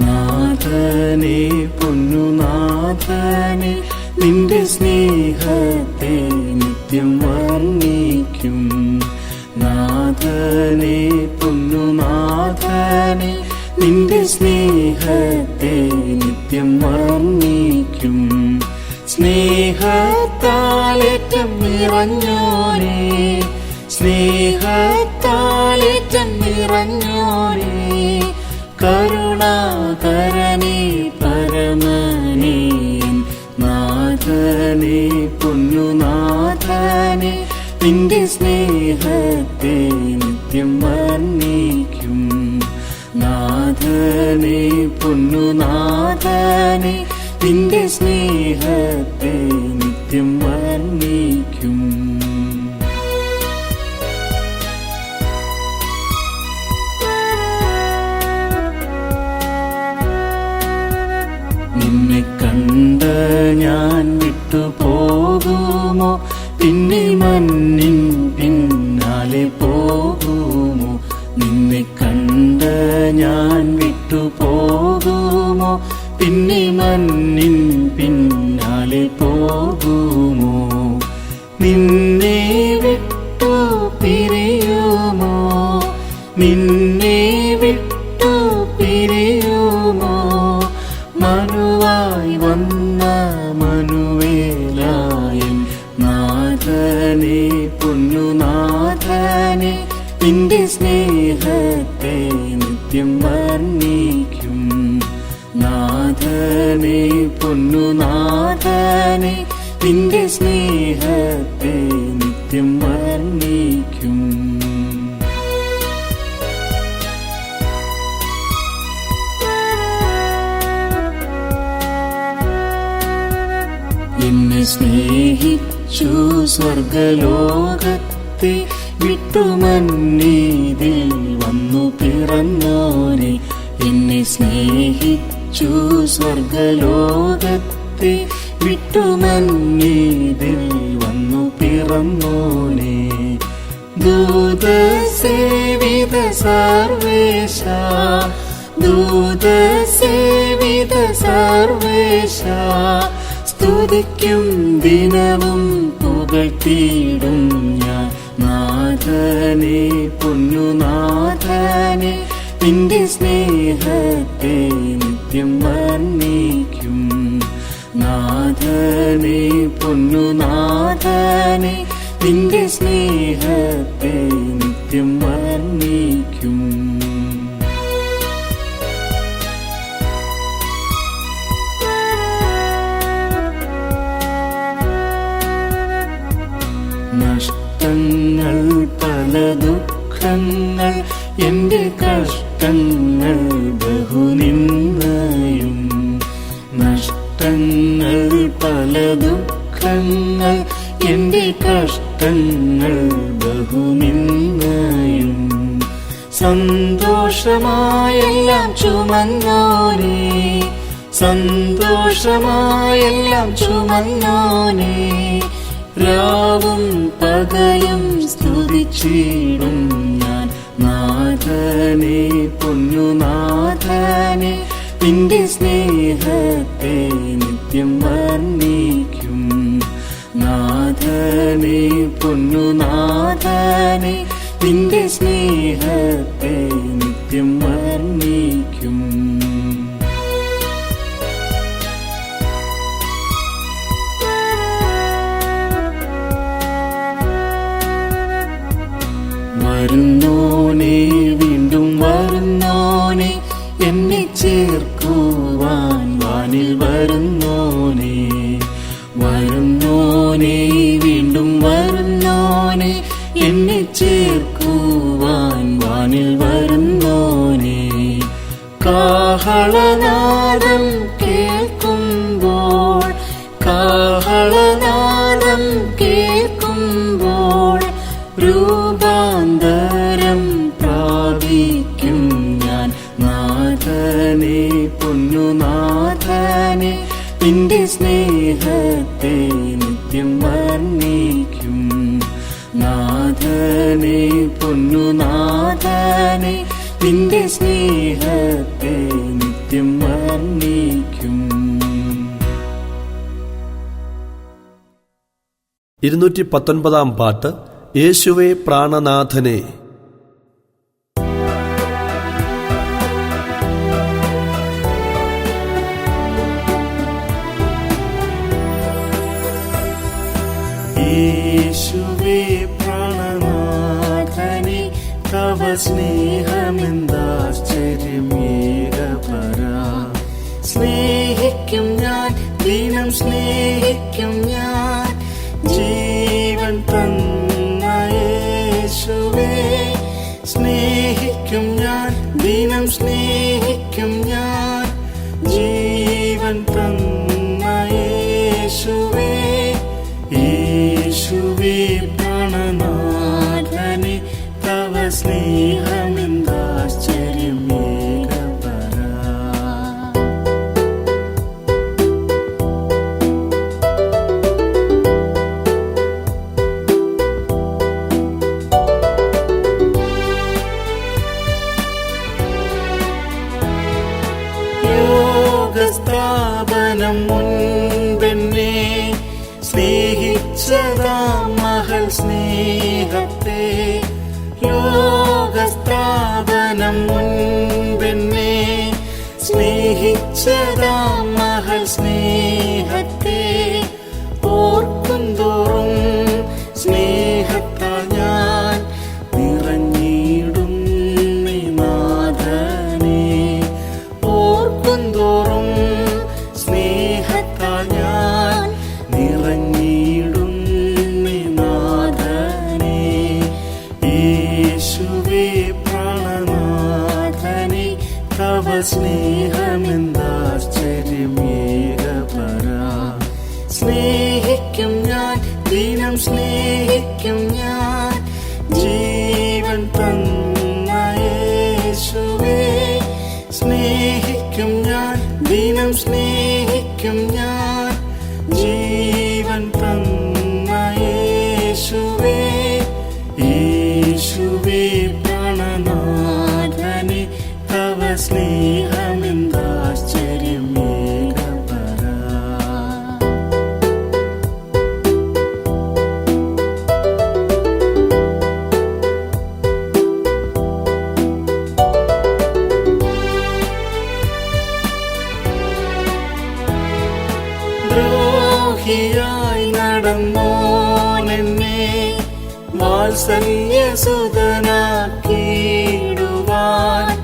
നാഥനെ പൊന്നുനാഥനെ നിന്റെ സ്നേഹത്തെ നിത്യം വർണ്ണിക്കും. നാഥനെ പൊന്നുനാഥനെ നിന്റെ സ്നേഹത്തെ നിത്യം വർണ്ണിക്കും. സ്നേഹത്താലേറ്റം നിറഞ്ഞോനെ, സ്നേഹത്താലേറ്റം നിറഞ്ഞോനെ, കരുണാകരനേ പരമനേ, നാഥനെ പൊന്നുനാഥനെ നിന്റെ സ്നേഹത്തെ നിത്യം വർണ്ണിക്കും. നാഥനെ പൊന്നുനാഥനെ നിന്റെ സ്നേഹത്തെ നിത്യം വർണ്ണിക്കും. നിന്നെ കണ്ട ഞാൻ വിട്ടുപോകുമോ, പിന്നെ മണ്ണിൻ പിന്നാലെ പോകുമോ? നിന്നെ കണ്ട ഞാൻ വിട്ടുപോകുമോ, പിന്നെ മണ്ണിൻ പിന്നാലെ പോകുമോ? നിന്നെ വിട്ടു പിരിയുമോ, നിന്നെ വിട്ടു പിരിയുമോ? മനുവായി വന്ന മനുവേലായൻ നാഥനെ പൊന്നുനാഥനെ നിന്റെ സ്നേഹത്തെ നിത്യം വർണ്ണിക്കും. നാഥനെ പൊന്നുനാഥനെ നിന്റെ സ്നേഹത്തെ നിത്യം വർണ്ണിക്കും. എന്നെ സ്നേഹിച്ചു സ്വർഗലോകത്തെ വിട്ടുമന്നീതിൽ വന്നു പിറന്നോനെ. എന്നെ സ്നേഹിച്ചു സ്വർഗലോകത്തെ വിട്ടുമന്നീതിൽ വന്നു പിറന്നോനെ. ദൂതസേവിത സർവേശ, ദൂതസേവിത സർവേശ, സ്തുതിക്കും ദിനവും പുകഴ്ത്തിയിടും ഞാൻ. നാഥനെ പൊന്നുനാഥനെ നിന്റെ സ്നേഹത്തെ നിത്യം വർണ്ണിക്കും. നാഥനെ പൊന്നുനാഥനെ നിന്റെ സ്നേഹത്തെ നിത്യം വർണ്ണിക്കും. നഷ്ടങ്ങൾ പല ദുഃഖങ്ങൾ എന്റെ കഷ്ടങ്ങൾ ബഹുനിന്ദയും. നഷ്ടങ്ങൾ പല ദുഃഖങ്ങൾ എന്റെ കഷ്ടങ്ങൾ ബഹുനിന്ദയും. സന്തോഷമായെല്ലാം ചുമന്നോനെ, സന്തോഷമായെല്ലാം ചുമന്നോനെ, രാവും പകലും സ്തുതിച്ചിടും ഞാൻ. നാഥനെ പൊന്നുനാഥനെ നിന്റെ സ്നേഹത്തെ നിത്യം വർണ്ണിക്കും. നാഥനെ പൊന്നുനാഥനെ നിന്റെ സ്നേഹത്തെ നിത്യം വർണ്ണിക്കും. വരുന്നോനെ വീണ്ടും വരുന്നോനെ, എന്നെ ചേർക്കുവാൻ വാനിൽ വരുന്നോനെ. വരുന്നോനെ വീണ്ടും വരുന്നോനെ, എന്നെ ചേർക്കുവാൻ വാനിൽ വരുന്നോനെ. കാഹളനാദം കേൾക്കുമ്പോൾ, കാഹളനാദം കേൾക്കുമ്പോൾ രൂപാന്തരം സ്നേഹത്തെ നിത്യം വർണ്ണിക്കും. നാഥനെ പൊന്നുനാഥനെ നിന്റെ സ്നേഹത്തെ നിത്യം വർണ്ണിക്കും. 219 പാട്ട്. യേശുവേ പ്രാണനാഥനെ. യേശുവേ പ്രാണനാഥനെ തവ സ്നേഹമെന്താശ്ചര്യമേകപരാ. സ്നേഹിക്കും ഞാൻ ദിനം സ്നേഹിക്കും ഞാൻ ജീവൻ തന്ന യേശുവേ. സ്നേഹിക്കും ഞാൻ ദിനം സ്നേഹിക്കും ഞാൻ ജീവൻ തന്ന യേശുവേ. യേശുവേ പ്രാണനാഥനെ തവ സ്നേഹമെന്താശ്ചര്യമേകപരാ. യോഗസ്ഥാപനം മുൻപെന്നെ സ്നേഹിച്ചതാം മഹൽ സ്നേഹത്തെ. ലോകസ്ഥാപനം മുൻപെന്നെ സ്നേഹിച്ചതാം മഹൽ സ്നേഹത്തെ. ഓർക്കുന്തോറും സ്നേഹത്താൽ ഞാൻ നിറഞ്ഞിടും നാഥനെ. ഓർക്കുന്തോറും സ്നേഹത്താൽ ഞാൻ നിറഞ്ഞിടും നാഥനെ. യേശുവേ പ്രാണനാഥനെ തവ സ്നേഹമെന്താശ്ചര്യമേകപരാ. സ്നേഹിക്കും ഞാൻ ദിനം സ്നേഹിക്കും ഞാൻ ജീവൻ തന്ന യേശുവേ. സ്നേഹിക്കും ഞാൻ ദിനം സ്നേഹിക്കും ഞാൻ ജീവൻ തന്ന യേശുവേ. യേശുവേ പ്രാണനാഥനെ തവ സ്നേഹമെന്താശ്ചര്യമേകപരാ. ദ്രോഹിയായി നടന്നോനെന്നെ വാത്സല്യസുതനാക്കിയിടുവാൻ.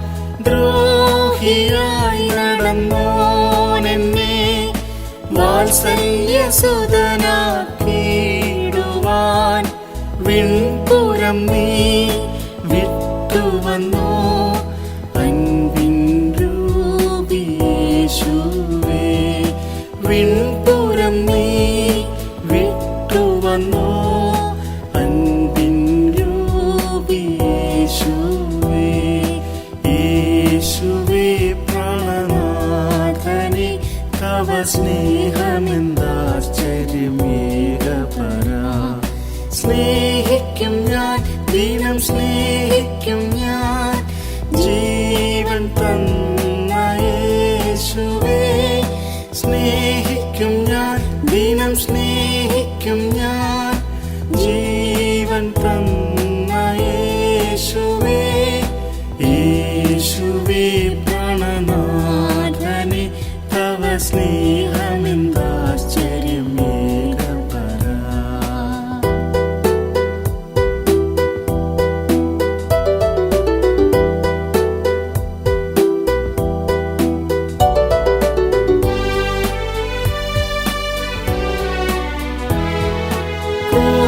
ദ്രോഹിയായി നടന്നോനെന്നെ വാത്സല്യസുതനാക്കിയിടുവാൻ. വിൺപുരം നീ വിട്ടുവന്നോ അൻപിൻ രൂപി യേശുവേ. വിൺപുരം നീ വിട്ടുവന്നോ അൻപിൻ രൂപി യേശുവേ. യേശുവേ പ്രാണനാഥനെ തവ സ്നേഹമെന്താശ്ചര്യമേകപരാ. സ്നേഹിക്കും ഞാൻ ദിനം സ്നേഹിക്കും ഞാൻ ജീവൻ തന്ന യേശുവേ. സ്നേഹിക്കും ഞാൻ ദിനം സ്നേഹിക്കും ഞാൻ ജീവൻ തന്ന യേശുവേ. യേശുവേ പ്രാണനാഥനെ തവ സ്നേഹമെന്താശ്ചര്യമേകപരാ.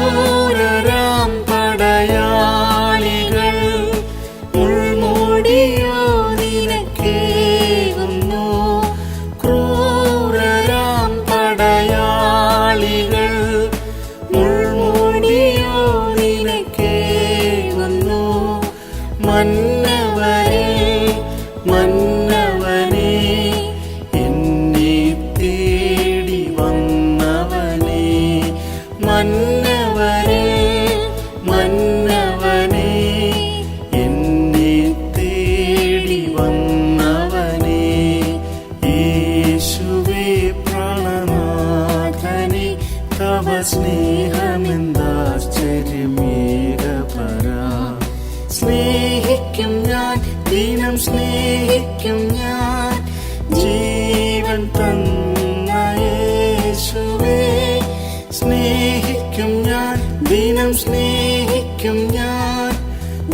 ക്രൂരരാം പടയാളികൾ മുൾമുടിയോ നിനക്കേകുന്നു. ക്രൂരരാം പടയാളികൾ മുൾമുടിയോ നിനക്കേകുന്നു. മന്നവരിൽ മന്നവനെ എന്നെ തേടി വന്നു. സ്നേഹിക്കും ഞാൻ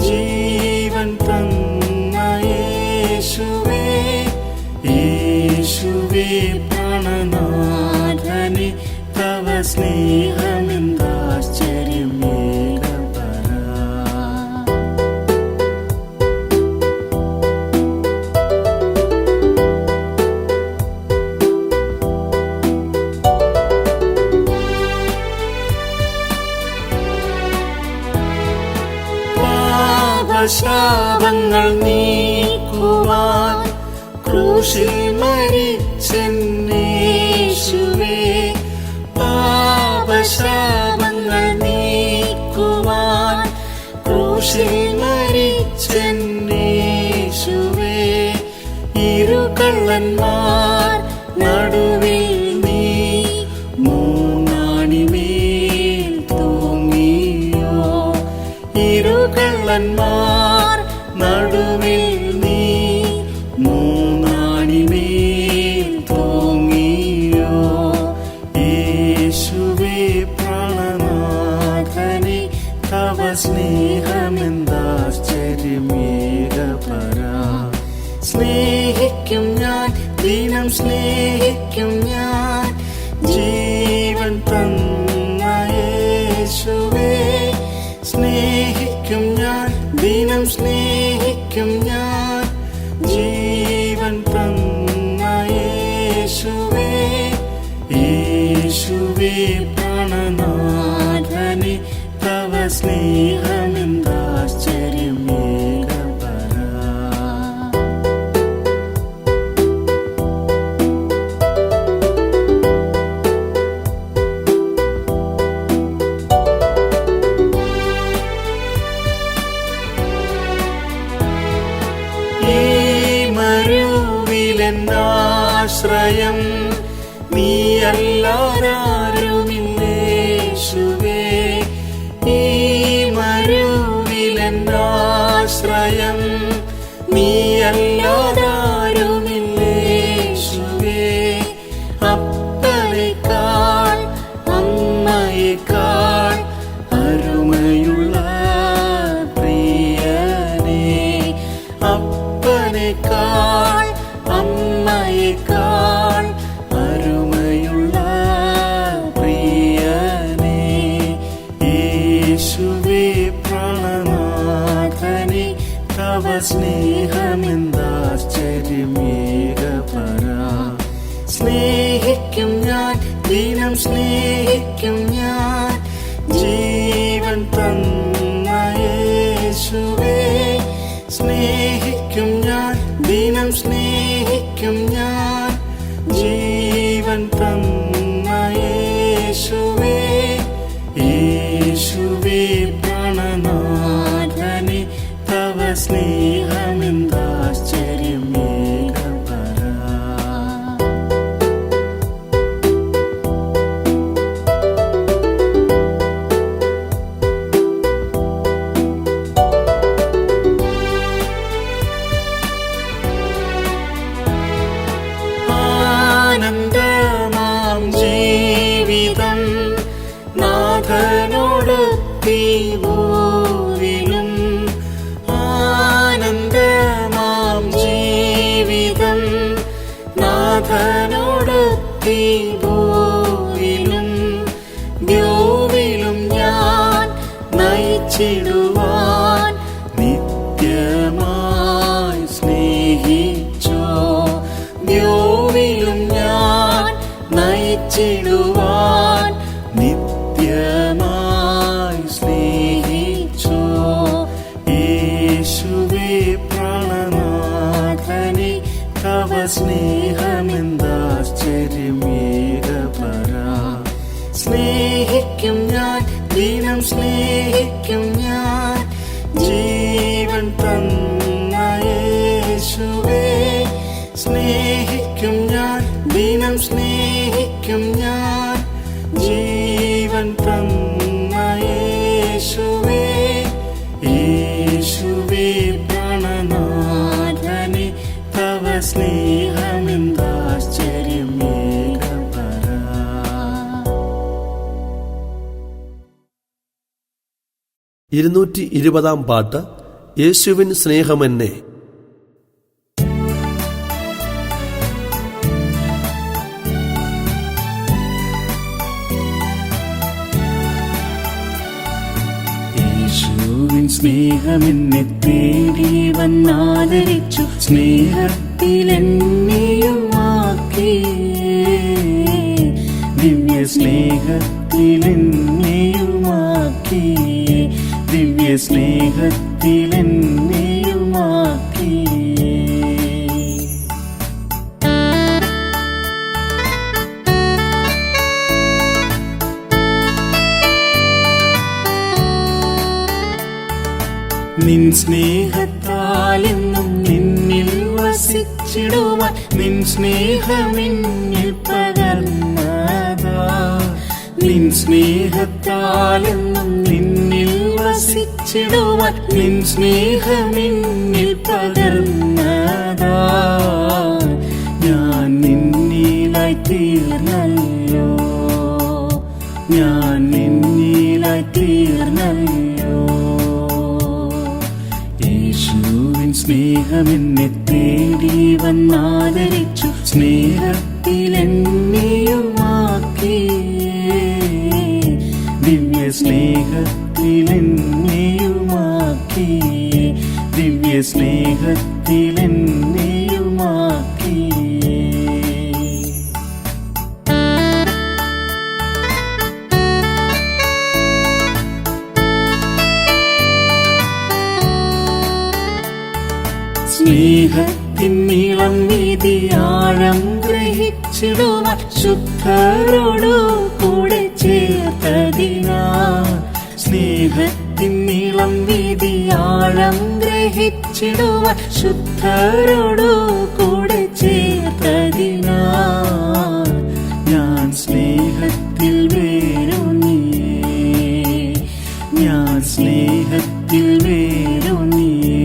ജീവൻ തന്ന യേശുവേ. യേശുവേ പ്രാണനാഥനെ തവ സ്നേഹമെന്താശ്ചര്യമേകപരാ. പാപശാപങ്ങൾ നീക്കുവാൻ ക്രൂശിൽ മരിച്ചെന്നേശുവേ. പാപശാപങ്ങൾ നീക്കുവാൻ ക്രൂശിൽ മരിച്ചെന്നേശുവേ. ഇരുകള്ളന്മാർ നടുവിൽ നീ മൂന്നാണിമേൽ തൂങ്ങിയോ. ഇരുകള്ളന്മാർ നടുവിൽ നീ മൂന്നാണിമേൽ തൂങ്ങിയോ. യേശുവേ പ്രാണനാഥനെ തവ സ്നേഹമെന്താശ്ചര്യമേകപരാ. സ്നേഹിക്കും ഞാൻ ദിനം സ്നേഹിക്കും ഞാൻ ജീവൻ തന്ന യേശുവേ. സ്നേഹിക്കും ഞാൻ ദിനം സ്നേഹിക്കും ഞാൻ ജീവൻ തന്ന യേശുവേ. യേശുവേ പ്രാണനാഥനെ തവ സ്നേഹമെന്താശ്ചര്യമേകപരാ. ആശ്രയം നീയല്ലാതാരുമില്ലേശുവേ. ഈ മരുവിലെന്നാശ്രയം നീയല്ലാതാരുമില്ലേശുവേ. അപ്പനേക്കാൾ അമ്മയേക്കാൾ അരുമയുള്ള പ്രിയനേ. അപ്പനേക്കാൾ അമ്മയേക്കാൾ അരുമയുള്ള പ്രിയനേ. യേശുവേ പ്രാണനാഥനെ തവ സ്നേഹമെന്താശ്ചര്യമേകപരാ. സ്നേഹിക്കും ഞാൻ ദിനം സ്നേഹിക്കും ഞാൻ ജീവൻ തന്ന യേശുവേ. സ്നേഹിക്കും ഞാൻ ദിനം സ്നേഹിക്കും ഞാൻ ജീവൻ തന്ന യേശുവേ. യേശുവേ പ്രാണനാഥനെ തവ സ്നേഹമെന്താശ്ചര്യമേകപരാ. ആനന്ദമാം ജീവിതം നാഥനോടൊത്തി ഭൂവിലും. ആനന്ദമാം ജീവിതം നാഥനോടൊത്തി ഭൂവിലും. ദ്യോവിലും ഞാൻ നയിച്ചിടുവാൻ നിത്യമായി സ്നേഹിച്ചോ. ദ്യോവിലും ഞാൻ നയിച്ചിടുവാൻ നിത്യമായി സ്നേഹിച്ചോ. യേശുവേ പ്രാണനാഥനെ തവ സ്നേഹമെന്താശ്ചര്യമേകപരാ. സ്നേഹിക്കും ഞാൻ ദിനം സ്നേഹിക്കും ഞാൻ ജീവൻ തന്ന യേശുവേ. സ്നേഹിക്കും ഞാൻ ദിനം സ്നേഹിക്കും ഞാൻ ജീവൻ തന്ന യേശുവേ. യേശുവേ പ്രാണനാഥനെ തവ സ്നേഹമെന്താശ്ചര്യമേകപരാ. 220 പാട്ട് യേശുവിൻ സ്നേഹമെന്നെ. യേശുവിൻ സ്നേഹമെന്നെ തേടി വന്നാദരിച്ചു, സ്നേഹത്തിലെന്നെയുമാക്കി, ദിവ്യ സ്നേഹത്തിലെന്നെയുമാക്കി, ദിവ്യ സ്നേഹത്തിലെന്നെയുമാക്കി. നിൻ സ്നേഹത്താലെന്നും നിന്നിൽ വസിച്ചിടുവാൻ, നിൻ സ്നേഹമെന്നിൽ പകർന്നതാ. നിൻ സ്നേഹത്താലെന്നും നിന്നിൽ വസിച്ചിടുവാൻ, നിൻ സ്നേഹമെന്നിൽ പകർന്നതാ. ഞാൻ നിന്നിലായി തീർന്നല്ലോ, ഞാൻ നിന്നിലായി തീർന്നല്ലോ. യേശുവിൻ സ്നേഹമെന്നെ തേടി വന്നാദരിച്ചു, സ്നേഹത്തിലെന്നെയുമാക്കി, ദിവ്യ സ്നേഹത്തിലെന്നെയുമാക്കി, ദിവ്യ സ്നേഹത്തിലെന്നെയുമാക്കി. സ്നേഹത്തിൻ നീളം വീതി ആഴം ഗ്രഹിച്ചിടുവാൻ, ശുദ്ധരോടു കൂടെ ചേർത്തതിനാ. സ്നേഹത്തിൻ നീളം വീതി ആഴം ഗ്രഹിച്ചിടുവാൻ, ശുദ്ധരോടു കൂടെ ചേർത്തതിനാ. ഞാൻ സ്നേഹത്തിൽ വേരൂന്നിയേ, ഞാൻ സ്നേഹത്തിൽ വേരൂന്നിയേ.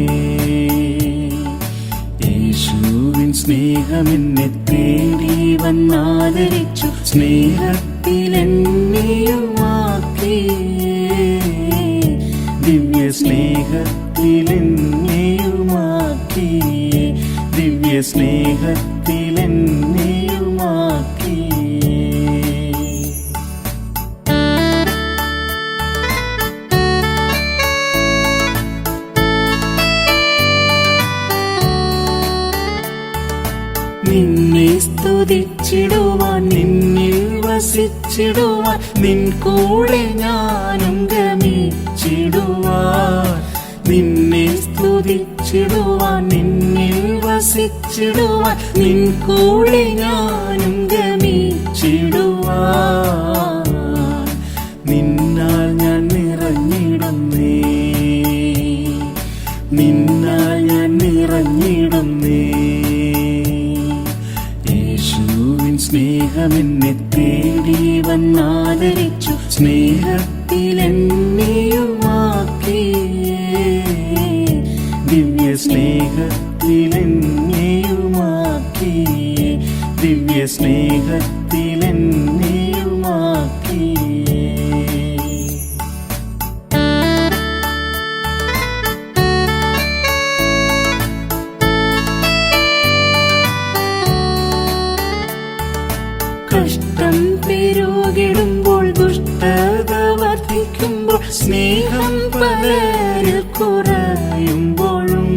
യേശുവിൻ സ്നേഹമെന്നെ തേടി വന്നാദരിച്ചു, സ്നേഹത്തിലെന്നെയുമാക്കി, ദിവ്യ സ്നേഹത്തിലെന്നെയുമാക്കി, ദിവ്യ സ്നേഹത്തിലെന്നെയുമാക്കി. നിന്നെ സ്തുതിച്ചിടുവാൻ, നിന്നിൽ വസിച്ചിടുവാൻ, നിൻ കൂടെ ഞാനും ഗമിച്ചിടുവാൻ. നിന്നെ സ്തുതിച്ചിടുവാൻ, നിന്നിൽ വസിച്ചിടുവാൻ, നിൻ കൂടെ ഞാനും ഗമിച്ചിടുവാൻ. നിന്നാൽ ഞാൻ നിറഞ്ഞിടുന്നേ, നിന്നാൽ ഞാൻ നിറഞ്ഞിടുന്നേ. യേശുവിൻ സ്നേഹമെന്നെ തേടി വന്നാദരിച്ചു, സ്നേഹത്തിലെന്നെയുമാക്കി, ദിവ്യ സ്നേഹത്തിലെന്നെയുമാക്കി, ദിവ്യ സ്നേഹത്തിലെന്നെയുമാക്കി. കഷ്ടം പെരുകിടുമ്പോൾ, ദുഷ്ടത വർദ്ധിക്കുമ്പോൾ, സ്നേഹം പലരിൽ കുറയുമ്പോഴും.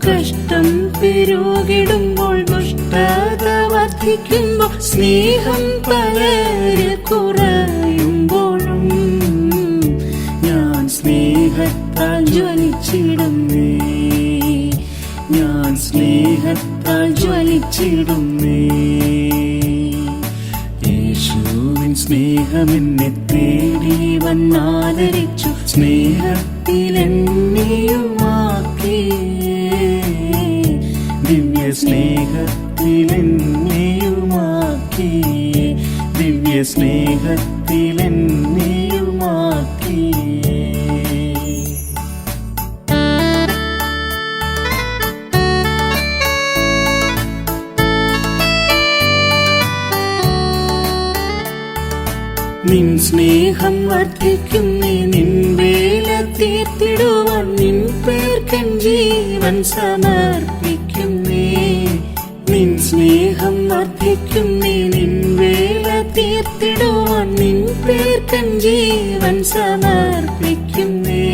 കഷ്ടം പെരുകിടുമ്പോൾ, ദുഷ്ടത വർദ്ധിക്കുമ്പോൾ, സ്നേഹം പലരിൽ കുറയുമ്പോഴും. ഞാൻ സ്നേഹത്താൽ ജ്വലിച്ചിടുന്നേ, ഞാൻ സ്നേഹത്താൽ ജ്വലിച്ചിടുന്നേ. യേശുവിൻ സ്നേഹമെന്നെ തേടി വന്നാദരിച്ചു, സ്നേഹത്തിലെന്നെയുമാക്കി, ദിവ്യ സ്നേഹത്തിലെന്നെയുമാക്കി, ദിവ്യ സ്നേഹത്തിലെന്നെയുമാക്കി. നിൻ സ്നേഹം വർദ്ധിക്കുന്നേ, നിൻ വേല തീർത്തിടുവാൻ നിൻ പേർക്കൻ ജീവൻ സമർപ്പിക്കുന്നേ. നിൻ സ്നേഹം വർദ്ധിക്കുന്നേ, നിൻ വേല തീർത്തിടുവാൻ നിൻ പേർക്കൻ ജീവൻ സമർപ്പിക്കുന്നേ.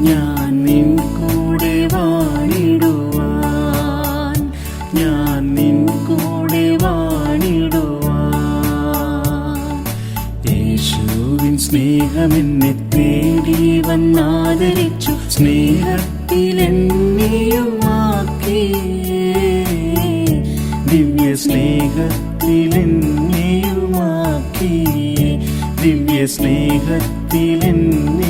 ഞാൻ നിൻ കൂടെ വാണിടുവാൻ, ഞാൻ നിൻ കൂടെ വാണിടുവാൻ. യേശുവിൻ സ്നേഹമെന്നെ തേടി വന്നാദരിച്ചു, സ്നേഹത്തിലെന്നെയുമാക്കി. ദിവ്യ സ്നേഹത്തിലെന്നെയുമാക്കി, ദിവ്യ സ്നേഹത്തിലെന്നെ